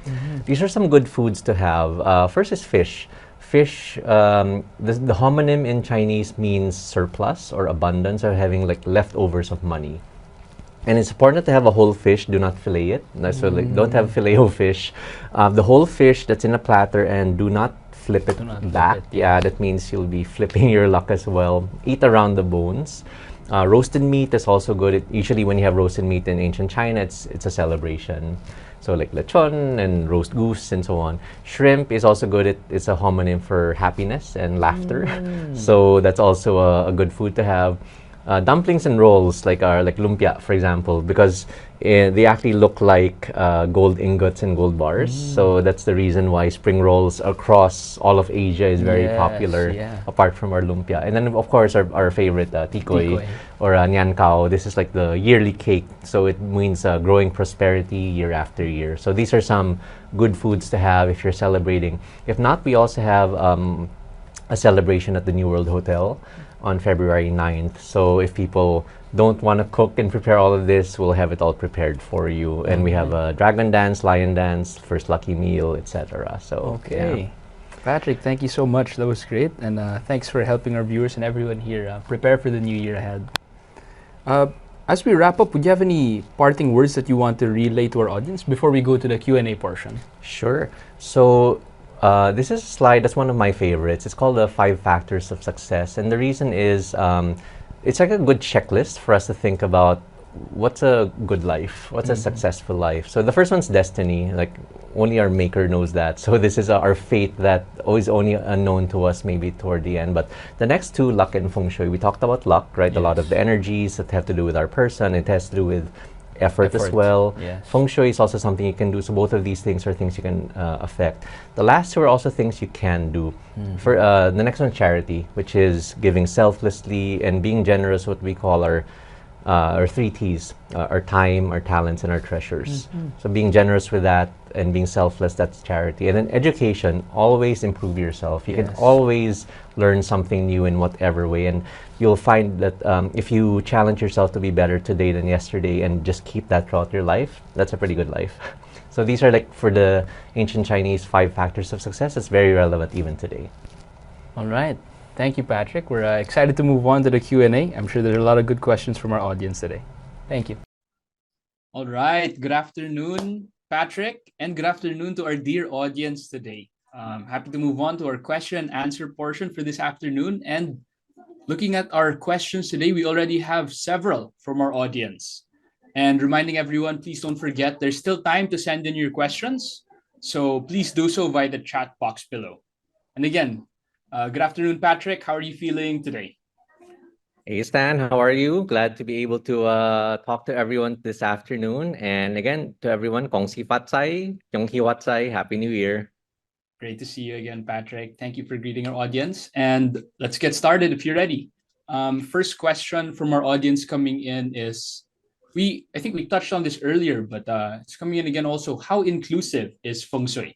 these are some good foods to have. First is fish. Fish, the homonym in Chinese means surplus or abundance, or having like leftovers of money. And it's important to have a whole fish. Do not fillet it. So like, don't have filet o fish. The whole fish that's in a platter, and do not flip it Do not flip back. it, Yeah, that means you'll be flipping your luck as well. Eat around the bones. Roasted meat is also good. Usually, when you have roasted meat in ancient China, it's a celebration. So like lechon and roast goose and so on. Shrimp is also good. It's a homonym for happiness and laughter. So that's also a good food to have. Dumplings and rolls like lumpia, for example, because they actually look like gold ingots and gold bars. So that's the reason why spring rolls across all of Asia is very Yes, popular, yeah. apart from our lumpia. And then of course our favorite tikoy, Tikoy. or nian kao. This is like the yearly cake, so it means growing prosperity year after year. So these are some good foods to have if you're celebrating. If not, we also have a celebration at the New World Hotel on February 9th. So if people don't want to cook and prepare all of this, we'll have it all prepared for you. And we have a dragon dance, lion dance, first lucky meal, etc. So Okay. Patrick, thank you so much. That was great. And thanks for helping our viewers and everyone here prepare for the new year ahead. As we wrap up, would you have any parting words that you want to relay to our audience before we go to the Q&A portion? Sure. So this is a slide that's one of my favorites. It's called the 5 Factors of Success. And the reason is it's like a good checklist for us to think about what's a good life, what's a successful life. So the first one's destiny. Like only our maker knows that. So this is our fate that is only unknown to us maybe toward the end. But the next two, luck and Feng Shui. We talked about luck, right? A lot of the energies that have to do with our person. It has to do with effort as well. Yes. Feng Shui is also something you can do. So both of these things are things you can affect. The last two are also things you can do. For the next one, charity, which is giving selflessly and being generous. What we call our 3 T's: our time, our talents, and our treasures. So being generous with that and being selfless, that's charity. And then education, always improve yourself. You can always learn something new in whatever way. And you'll find that if you challenge yourself to be better today than yesterday and just keep that throughout your life, that's a pretty good life. So these are like for the ancient Chinese 5 factors of success. It's very relevant even today. All right. Thank you, Patrick. We're excited to move on to the Q&A. I'm sure there are a lot of good questions from our audience today. Thank you. All right. Good afternoon, Patrick, and good afternoon to our dear audience today. Happy to move on to our question and answer portion for this afternoon. And looking at our questions today, we already have several from our audience. And reminding everyone, please don't forget, there's still time to send in your questions. So please do so via the chat box below. And again, good afternoon, Patrick. How are you feeling today? Hey Stan, how are you? Glad to be able to talk to everyone this afternoon. And again, to everyone, Kong Si Fat Sai, Kyung Hi Wat Sai, Happy New Year. Great to see you again, Patrick. Thank you for greeting our audience. And let's get started if you're ready. First question from our audience coming in is, I think we touched on this earlier, but it's coming in again also. How inclusive is Feng Shui?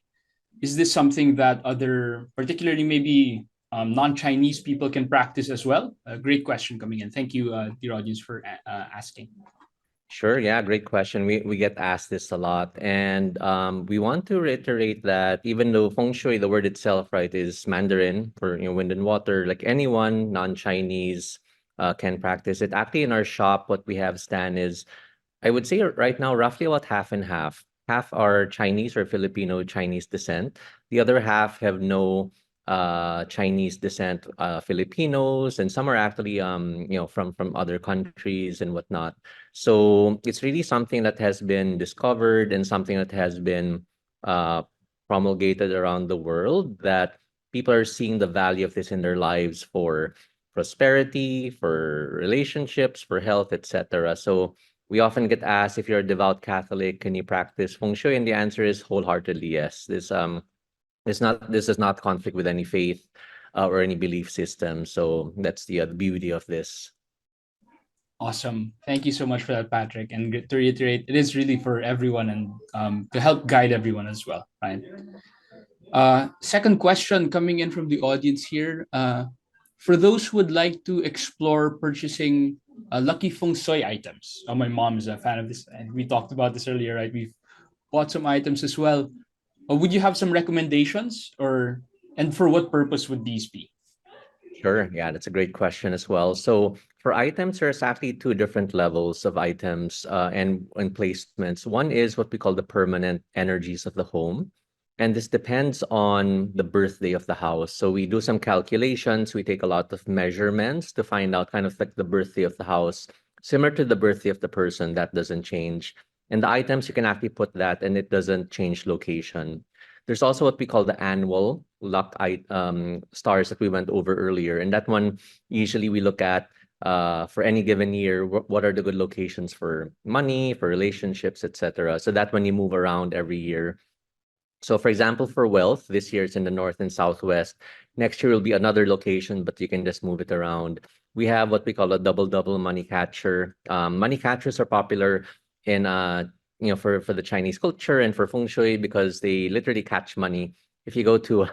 Is this something that other, particularly maybe non-Chinese people can practice as well? A great question coming in. Thank you, dear audience, for asking. Sure, yeah, great question. We get asked this a lot. And we want to reiterate that even though Feng Shui, the word itself, right, is Mandarin for wind and water, like anyone non-Chinese can practice it. Actually, in our shop, what we have, Stan, is I would say right now roughly about half and half. Half are Chinese or Filipino Chinese descent. The other half have no Chinese descent, Filipinos, and some are actually from other countries and whatnot. So it's really something that has been discovered and something that has been promulgated around the world, that people are seeing the value of this in their lives for prosperity, for relationships, for health, etc. So we often get asked, if you're a devout Catholic, can you practice Feng Shui? And the answer is wholeheartedly yes. This does not conflict with any faith or any belief system. So that's the beauty of this. Awesome. Thank you so much for that, Patrick. And to reiterate, it is really for everyone and to help guide everyone as well, right? Second question coming in from the audience here. For those who would like to explore purchasing lucky Feng Shui items, my mom is a fan of this, and we talked about this earlier, right? We've bought some items as well. Would you have some recommendations, and for what purpose would these be? Sure. Yeah, that's a great question as well. So for items, there's actually two different levels of items and placements. One is what we call the permanent energies of the home. And this depends on the birthday of the house. So we do some calculations. We take a lot of measurements to find out kind of like the birthday of the house, similar to the birthday of the person. That doesn't change. And the items, you can actually put that and it doesn't change location. There's also what we call the annual luck stars that we went over earlier. And that one, usually we look at for any given year, what are the good locations for money, for relationships, etc. So that one you move around every year. So for example, for wealth, this year it's in the north and southwest. Next year will be another location, but you can just move it around. We have what we call a double money catcher. Money catchers are popular in for the Chinese culture and for Feng Shui because they literally catch money. If you go to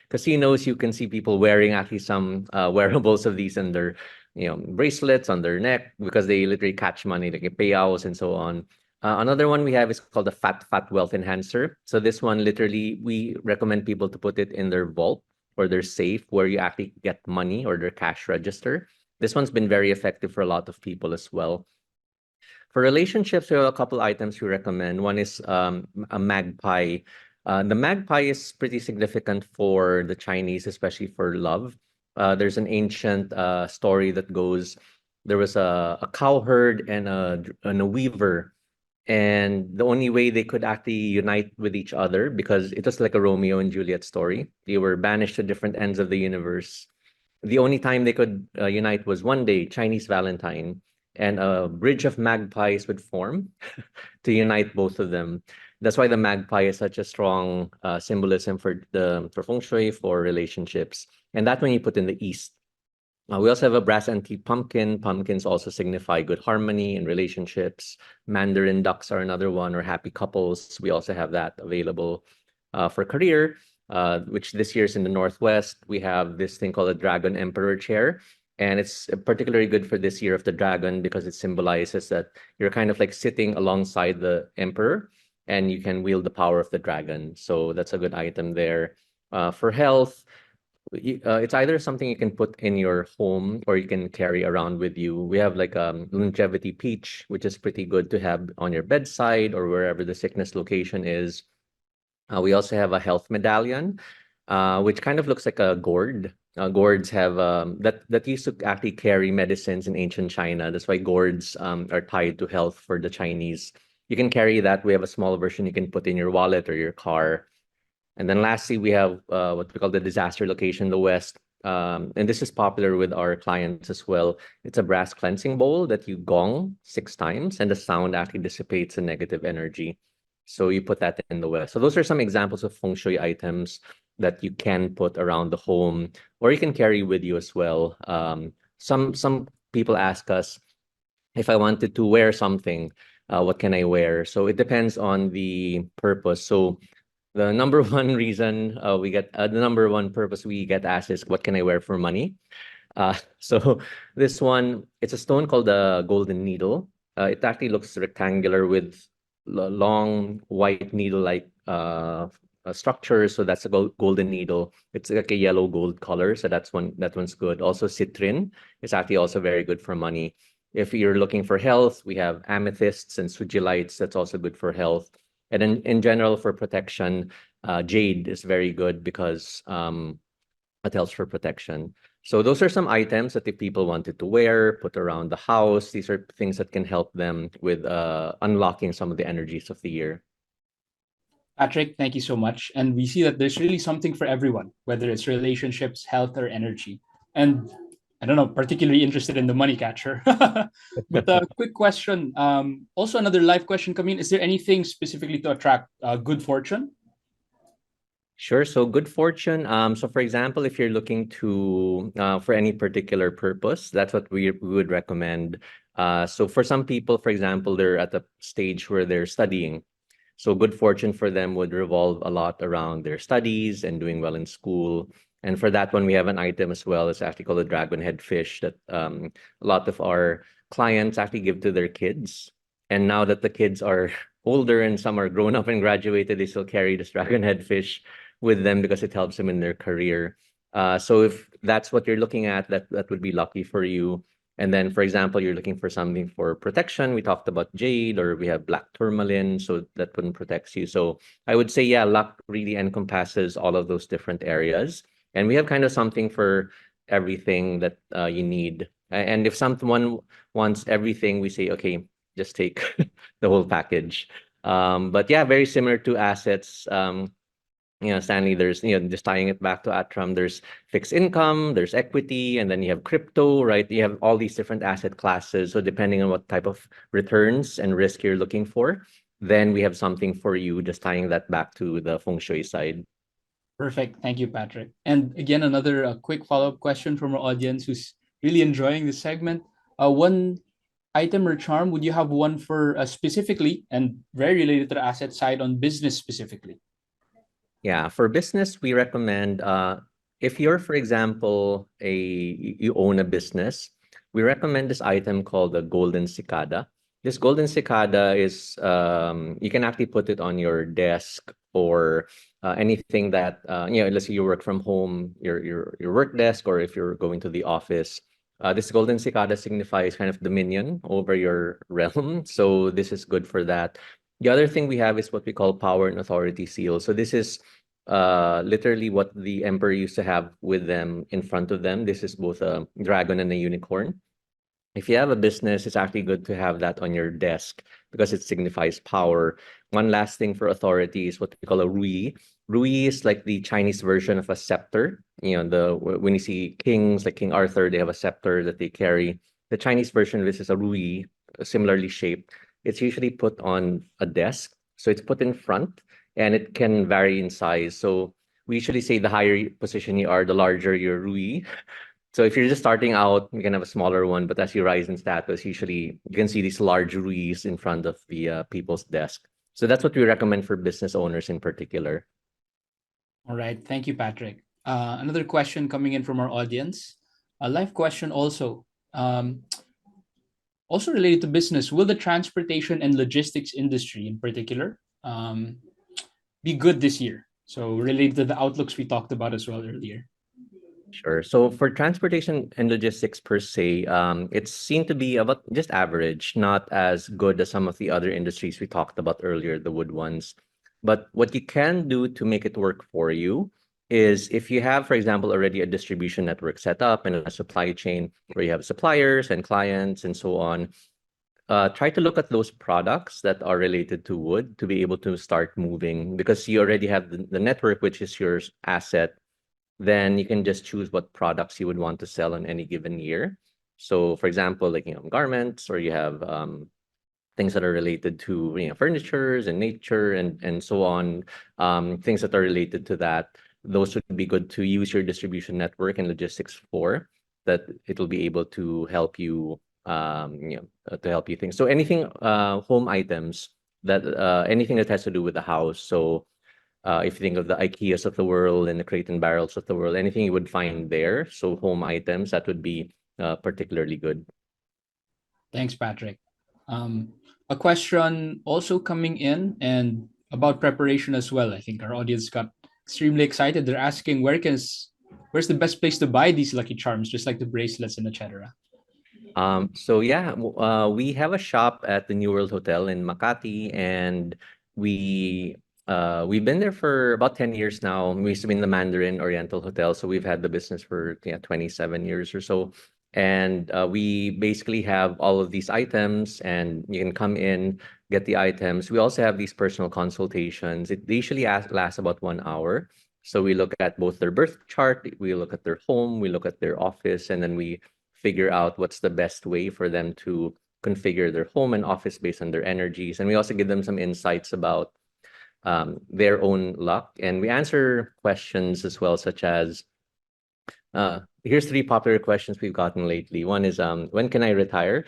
casinos, you can see people wearing actually some wearables of these in their bracelets on their neck because they literally catch money, like payouts and so on. Another one we have is called the Fat Wealth Enhancer. So this one, literally, we recommend people to put it in their vault or their safe where you actually get money or their cash register. This one's been very effective for a lot of people as well. For relationships, we have a couple items we recommend. One is a magpie. The magpie is pretty significant for the Chinese, especially for love. There's an ancient story that goes, there was a cowherd and a weaver. And the only way they could actually unite with each other, because it was like a Romeo and Juliet story, they were banished to different ends of the universe. The only time they could unite was one day, Chinese Valentine, and a bridge of magpies would form to unite both of them. That's why the magpie is such a strong symbolism for Feng Shui, for relationships. And that when you put in the east. We also have a brass antique pumpkin. Pumpkins also signify good harmony and relationships. Mandarin ducks are another one, or happy couples. We also have that available for career, which this year is in the Northwest. We have this thing called a Dragon Emperor chair. And it's particularly good for this year of the dragon because it symbolizes that you're kind of like sitting alongside the emperor and you can wield the power of the dragon. So that's a good item there. For health, it's either something you can put in your home or you can carry around with you. We have like longevity peach, which is pretty good to have on your bedside or wherever the sickness location is. We also have a health medallion, which kind of looks like a gourd. Gourds have that used to actually carry medicines in ancient China. That's why gourds are tied to health for the Chinese. You can carry that. We have a small version you can put in your wallet or your car. And then lastly, we have what we call the disaster location in the West. And this is popular with our clients as well. It's a brass cleansing bowl that you gong 6 times, and the sound actually dissipates the negative energy. So you put that in the West. So those are some examples of Feng Shui items that you can put around the home, or you can carry with you as well. Some people ask us, if I wanted to wear something, what can I wear? So it depends on the purpose. So the number one reason we get the number one purpose we get asked is, what can I wear for money? So this one, it's a stone called the golden needle. It actually looks rectangular with long white needle-like structure. So that's a golden needle. It's like a yellow gold color. So that one's good. Also citrin is actually also very good for money. If you're looking for health, we have amethysts and sugilites. That's also good for health. And in general, for protection, jade is very good because it helps for protection. So those are some items that if people wanted to wear, put around the house, these are things that can help them with unlocking some of the energies of the year. Patrick, thank you so much. And we see that there's really something for everyone, whether it's relationships, health, or energy. And I don't know, particularly interested in the money catcher. But a quick question. Also, another live question coming in. Is there anything specifically to attract good fortune? Sure. So good fortune. So for example, if you're looking to for any particular purpose, that's what we would recommend. So for some people, for example, they're at a stage where they're studying. So good fortune for them would revolve a lot around their studies and doing well in school. And for that one, we have an item as well. It's actually called a dragon head fish that a lot of our clients actually give to their kids. And now that the kids are older and some are grown up and graduated, they still carry this dragon head fish with them because it helps them in their career. So if that's what you're looking at, that would be lucky for you. And then, for example, you're looking for something for protection. We talked about jade, or we have black tourmaline, so that one protects you. So I would say, yeah, luck really encompasses all of those different areas. And we have kind of something for everything that you need. And if someone wants everything, we say, okay, just take the whole package. But yeah, very similar to assets. Stanley, there's, just tying it back to ATRAM, there's fixed income, there's equity, and then you have crypto, right? You have all these different asset classes. So depending on what type of returns and risk you're looking for, then we have something for you, just tying that back to the Feng Shui side. Perfect. Thank you, Patrick. And again, another quick follow-up question from our audience who's really enjoying this segment. One item or charm, would you have one for specifically and very related to the asset side on business specifically? Yeah, for business, we recommend if you're, for example, you own a business, we recommend this item called the golden cicada. This golden cicada is you can actually put it on your desk, or anything that let's say you work from home, your work desk, or if you're going to the office. This golden cicada signifies kind of dominion over your realm. So this is good for that. The other thing we have is what we call power and authority seal. So this is literally what the emperor used to have with them in front of them. This is both a dragon and a unicorn. If you have a business, it's actually good to have that on your desk because it signifies power. One last thing for authority is what we call a rui. Rui is like the Chinese version of a scepter. When you see kings like King Arthur, they have a scepter that they carry. The Chinese version of this is a rui, similarly shaped. It's usually put on a desk, so it's put in front, and it can vary in size. So we usually say the higher position you are, the larger your rui. So if you're just starting out, you can have a smaller one, but as you rise in status, usually you can see these large ruis in front of the people's desk. So that's what we recommend for business owners in particular. All right. Thank you, Patrick. Another question coming in from our audience. A live question also. Also related to business, will the transportation and logistics industry in particular be good this year? So related to the outlooks we talked about as well earlier. Sure. So for transportation and logistics per se, it's seen to be about just average, not as good as some of the other industries we talked about earlier, the wood ones. But what you can do to make it work for you is if you have, for example, already a distribution network set up and a supply chain where you have suppliers and clients and so on, try to look at those products that are related to wood to be able to start moving, because you already have the network, which is your asset. Then you can just choose what products you would want to sell in any given year. So for example, like, garments, or you have things that are related to, furnitures and nature and so on, things that are related to that. Those would be good to use your distribution network and logistics for, that it will be able to help you, things. So anything, home items, that anything that has to do with the house. So if you think of the IKEAs of the world and the Crate and Barrels of the world, anything you would find there, so home items, that would be particularly good. Thanks, Patrick. A question also coming in and about preparation as well. I think our audience got extremely excited. They're asking where's the best place to buy these lucky charms, just like the bracelets and etc. So yeah, we have a shop at the New World Hotel in Makati, and we've been there for about 10 years now. We used to be in the Mandarin Oriental Hotel, so we've had the business for 27 years or so. And we basically have all of these items, and you can come in, get the items. We also have these personal consultations. They usually last about 1 hour. So we look at both their birth chart, we look at their home, we look at their office, and then we figure out what's the best way for them to configure their home and office based on their energies. And we also give them some insights about their own luck. And we answer questions as well, such as, here's 3 popular questions we've gotten lately. One is, when can I retire?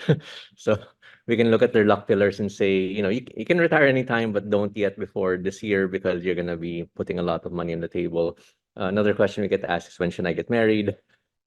So we can look at their luck pillars and say, you can retire anytime, but don't yet before this year, because you're going to be putting a lot of money on the table. Another question we get asked is, when should I get married?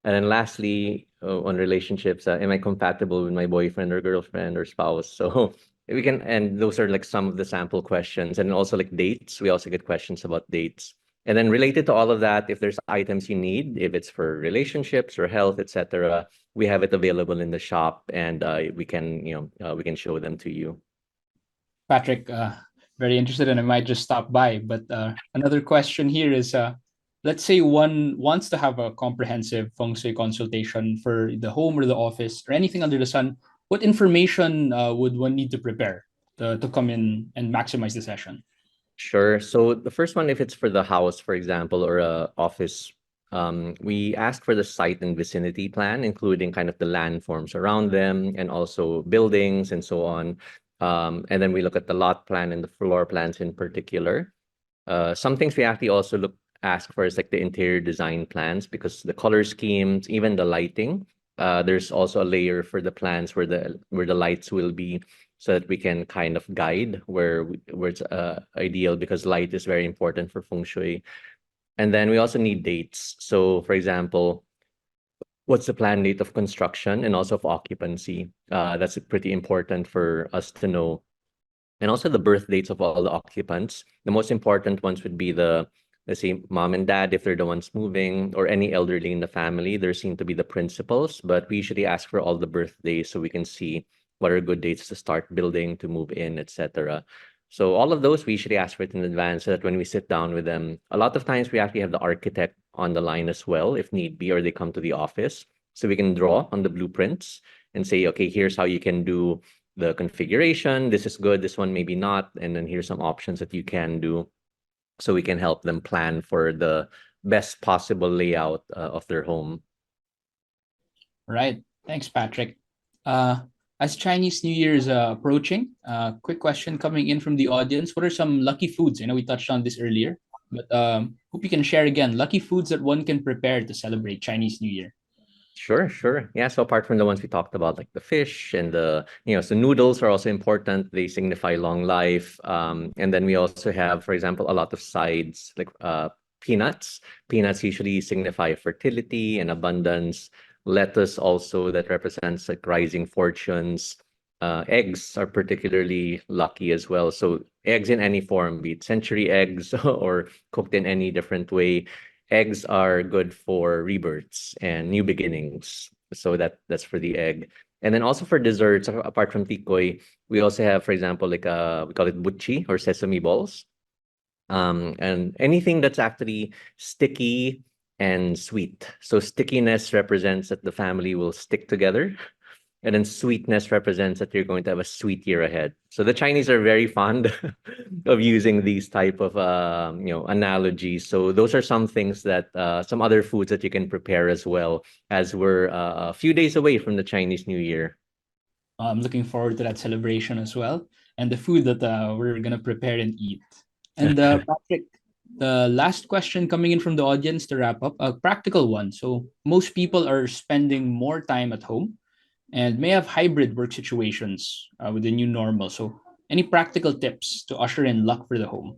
And then lastly, on relationships, am I compatible with my boyfriend or girlfriend or spouse? So and those are like some of the sample questions. And also like dates, we also get questions about dates. And then related to all of that, if there's items you need, if it's for relationships or health, etc., we have it available in the shop, and we can show them to you. Patrick, very interested, and I might just stop by. But another question here is, let's say one wants to have a comprehensive feng shui consultation for the home or the office or anything under the sun. What information would one need to prepare to come in and maximize the session? Sure. So the first one, if it's for the house, for example, or a office, we ask for the site and vicinity plan, including kind of the landforms around them and also buildings and so on. And then we look at the lot plan and the floor plans in particular. Some things we actually also ask for is like the interior design plans, because the color schemes, even the lighting, there's also a layer for the plans where the lights will be, so that we can kind of guide where it's ideal, because light is very important for feng shui. And then we also need dates. So for example, what's the planned date of construction and also of occupancy? That's pretty important for us to know. And also the birth dates of all the occupants. The most important ones would be let's say, mom and dad, if they're the ones moving, or any elderly in the family. There seem to be the principals, but we usually ask for all the birthdays so we can see what are good dates to start building, to move in, etc. So all of those, we usually ask for it in advance, so that when we sit down with them, a lot of times we actually have the architect on the line as well, if need be, or they come to the office. So we can draw on the blueprints and say, okay, here's how you can do the configuration. This is good, this one maybe not. And then here's some options that you can do. So we can help them plan for the best possible layout of their home. Right. Thanks, Patrick. As Chinese New Year is approaching, quick question coming in from the audience. What are some lucky foods? I know we touched on this earlier, but hope you can share again. Lucky foods that one can prepare to celebrate Chinese New Year. Sure. Yeah, so apart from the ones we talked about, like the fish and so noodles are also important. They signify long life. And then we also have, for example, a lot of sides, like peanuts. Peanuts usually signify fertility and abundance. Lettuce also, that represents like rising fortunes. Eggs are particularly lucky as well. So eggs in any form, be it century eggs or cooked in any different way. Eggs are good for rebirths and new beginnings. So that's for the egg. And then also for desserts, apart from tikoy, we also have, for example, like we call it butchi or sesame balls. And anything that's actually sticky and sweet. So stickiness represents that the family will stick together. And then sweetness represents that you're going to have a sweet year ahead. So the Chinese are very fond of using these type of analogies. So those are some things that some other foods that you can prepare as well, as we're a few days away from the Chinese New Year. I'm looking forward to that celebration as well, and the food that we're gonna prepare and eat. And Patrick, the last question coming in from the audience to wrap up, a practical one. So most people are spending more time at home and may have hybrid work situations with the new normal. So any practical tips to usher in luck for the home?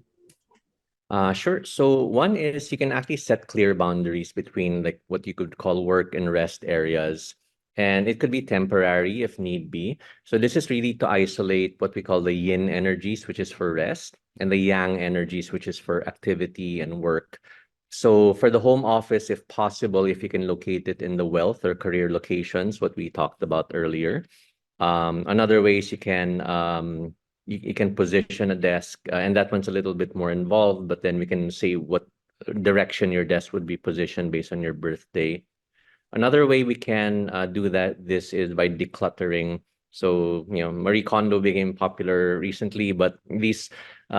Sure. So one is you can actually set clear boundaries between like what you could call work and rest areas. And it could be temporary if need be. So this is really to isolate what we call the yin energies, which is for rest, and the yang energies, which is for activity and work. So for the home office, if possible, if you can locate it in the wealth or career locations, what we talked about earlier. Another way is you can position a desk, and that one's a little bit more involved, but then we can say what direction your desk would be positioned based on your birthday. Another way we can do this is by decluttering. So, Marie Kondo became popular recently, but these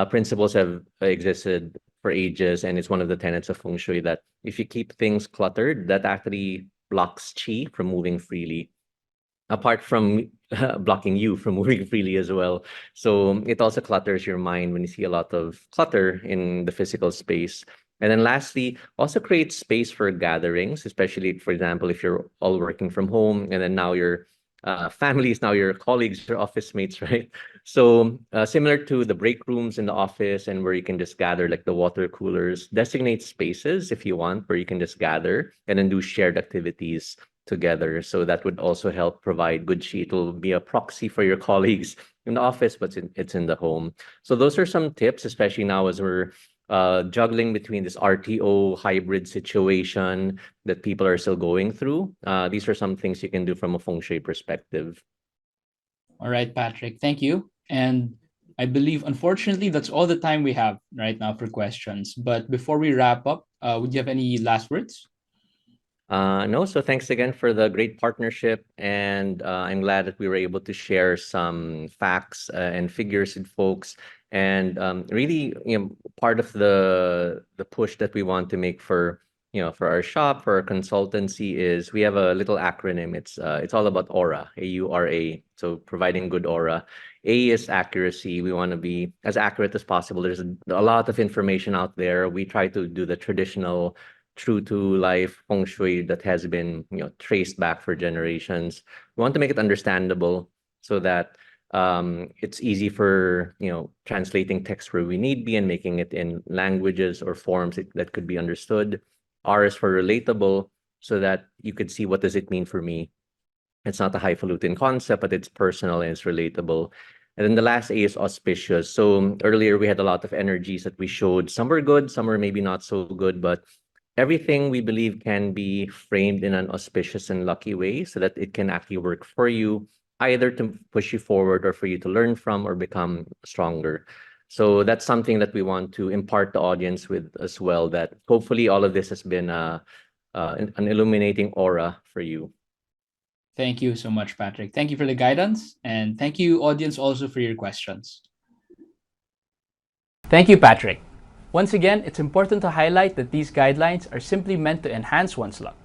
principles have existed for ages, and it's one of the tenets of Feng Shui that if you keep things cluttered, that actually blocks qi from moving freely, apart from blocking you from moving freely as well. So it also clutters your mind when you see a lot of clutter in the physical space. And then lastly, also create space for gatherings, especially, for example, if you're all working from home and then now your families, now your colleagues, your office mates, right? So similar to the break rooms in the office and where you can just gather, like the water coolers, designate spaces if you want where you can just gather and then do shared activities together. So that would also help provide good qi. It will be a proxy for your colleagues in the office, but it's in the home. So those are some tips, especially now as we're juggling between this RTO hybrid situation that people are still going through. These are some things you can do from a Feng Shui perspective. All right, Patrick, thank you. And I believe, unfortunately, that's all the time we have right now for questions. But before we wrap up, would you have any last words? No, so thanks again for the great partnership, and I'm glad that we were able to share some facts and figures with folks. And really, part of the push that we want to make for for our shop, for our consultancy, is we have a little acronym. It's all about aura, AURA. So providing good aura. A is accuracy. We want to be as accurate as possible. There's a lot of information out there. We try to do the traditional true to life Feng Shui that has been traced back for generations. We want to make it understandable so that it's easy for translating text where we need be and making it in languages or forms that could be understood. R is for relatable, so that you could see what does it mean for me. It's not a highfalutin concept, but it's personal and it's relatable. And then the last A is auspicious. So earlier we had a lot of energies that we showed. Some were good, some were maybe not so good, but everything we believe can be framed in an auspicious and lucky way so that it can actually work for you, either to push you forward or for you to learn from or become stronger. So that's something that we want to impart the audience with as well, that hopefully all of this has been an illuminating aura for you. Thank you so much, Patrick. Thank you for the guidance, and thank you, audience, also for your questions. Thank you, Patrick. Once again, it's important to highlight that these guidelines are simply meant to enhance one's luck.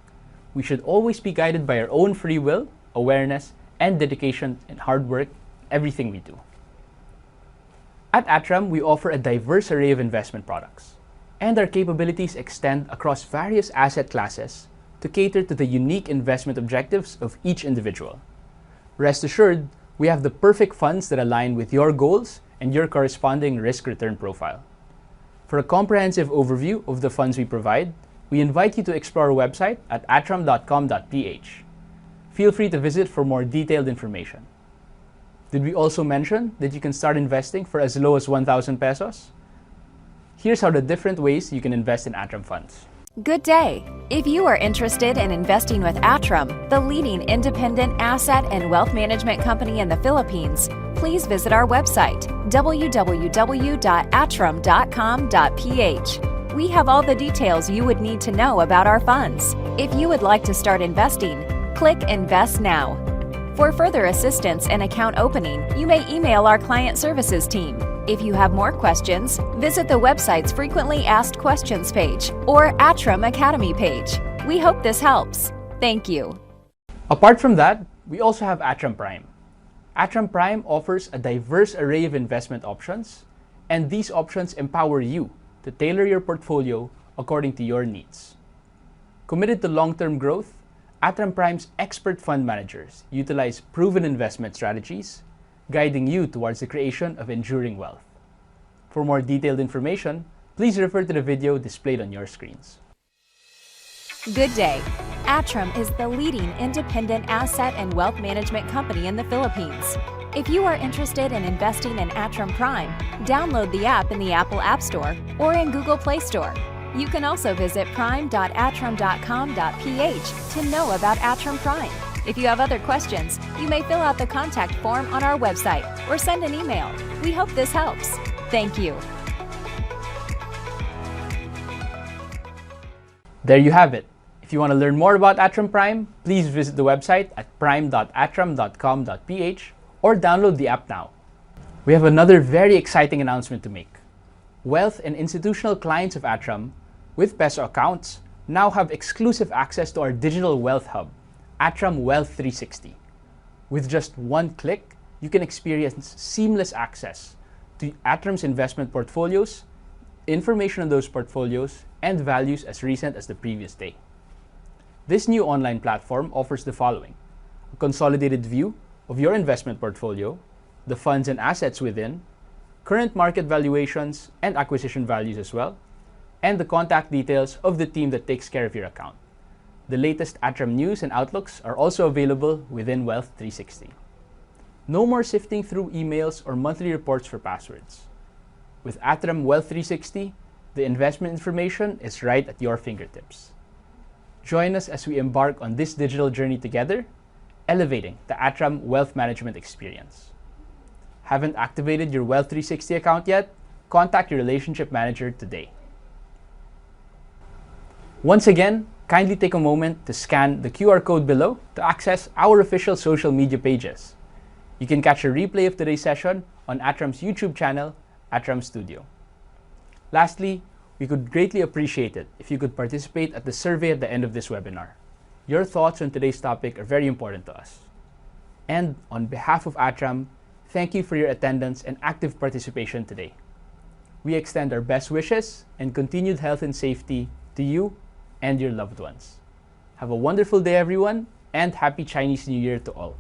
We should always be guided by our own free will, awareness, and dedication and hard work in everything we do. At ATRAM, we offer a diverse array of investment products, and our capabilities extend across various asset classes to cater to the unique investment objectives of each individual. Rest assured, we have the perfect funds that align with your goals and your corresponding risk-return profile. For a comprehensive overview of the funds we provide, we invite you to explore our website at atram.com.ph. Feel free to visit for more detailed information. Did we also mention that you can start investing for as low as 1,000 pesos? Here's how the different ways you can invest in ATRAM funds. Good day! If you are interested in investing with ATRAM, the leading independent asset and wealth management company in the Philippines, please visit our website, www.atram.com.ph. We have all the details you would need to know about our funds. If you would like to start investing, click Invest Now. For further assistance and account opening, you may email our client services team. If you have more questions, visit the website's Frequently Asked Questions page or ATRAM Academy page. We hope this helps. Thank you. Apart from that, we also have ATRAM Prime. ATRAM Prime offers a diverse array of investment options, and these options empower you to tailor your portfolio according to your needs. Committed to long-term growth, ATRAM Prime's expert fund managers utilize proven investment strategies, guiding you towards the creation of enduring wealth. For more detailed information, please refer to the video displayed on your screens. Good day! ATRAM is the leading independent asset and wealth management company in the Philippines. If you are interested in investing in ATRAM Prime, download the app in the Apple App Store or in Google Play Store. You can also visit prime.atram.com.ph to know about ATRAM Prime. If you have other questions, you may fill out the contact form on our website or send an email. We hope this helps. Thank you. There you have it. If you want to learn more about ATRAM Prime, please visit the website at prime.atram.com.ph or download the app now. We have another very exciting announcement to make. Wealth and institutional clients of ATRAM with peso accounts now have exclusive access to our digital wealth hub, ATRAM Wealth 360. With just one click, you can experience seamless access to ATRAM's investment portfolios, information on those portfolios, and values as recent as the previous day. This new online platform offers the following: a consolidated view of your investment portfolio, the funds and assets within, current market valuations and acquisition values as well, and the contact details of the team that takes care of your account. The latest ATRAM news and outlooks are also available within Wealth 360. No more sifting through emails or monthly reports for passwords. With ATRAM Wealth 360, the investment information is right at your fingertips. Join us as we embark on this digital journey together, elevating the ATRAM wealth management experience. Haven't activated your Wealth 360 account yet? Contact your relationship manager today. Once again, kindly take a moment to scan the QR code below to access our official social media pages. You can catch a replay of today's session on ATRAM's YouTube channel, ATRAM Studio. Lastly, we could greatly appreciate it if you could participate at the survey at the end of this webinar. Your thoughts on today's topic are very important to us. And on behalf of ATRAM, thank you for your attendance and active participation today. We extend our best wishes and continued health and safety to you and your loved ones. Have a wonderful day, everyone, and Happy Chinese New Year to all.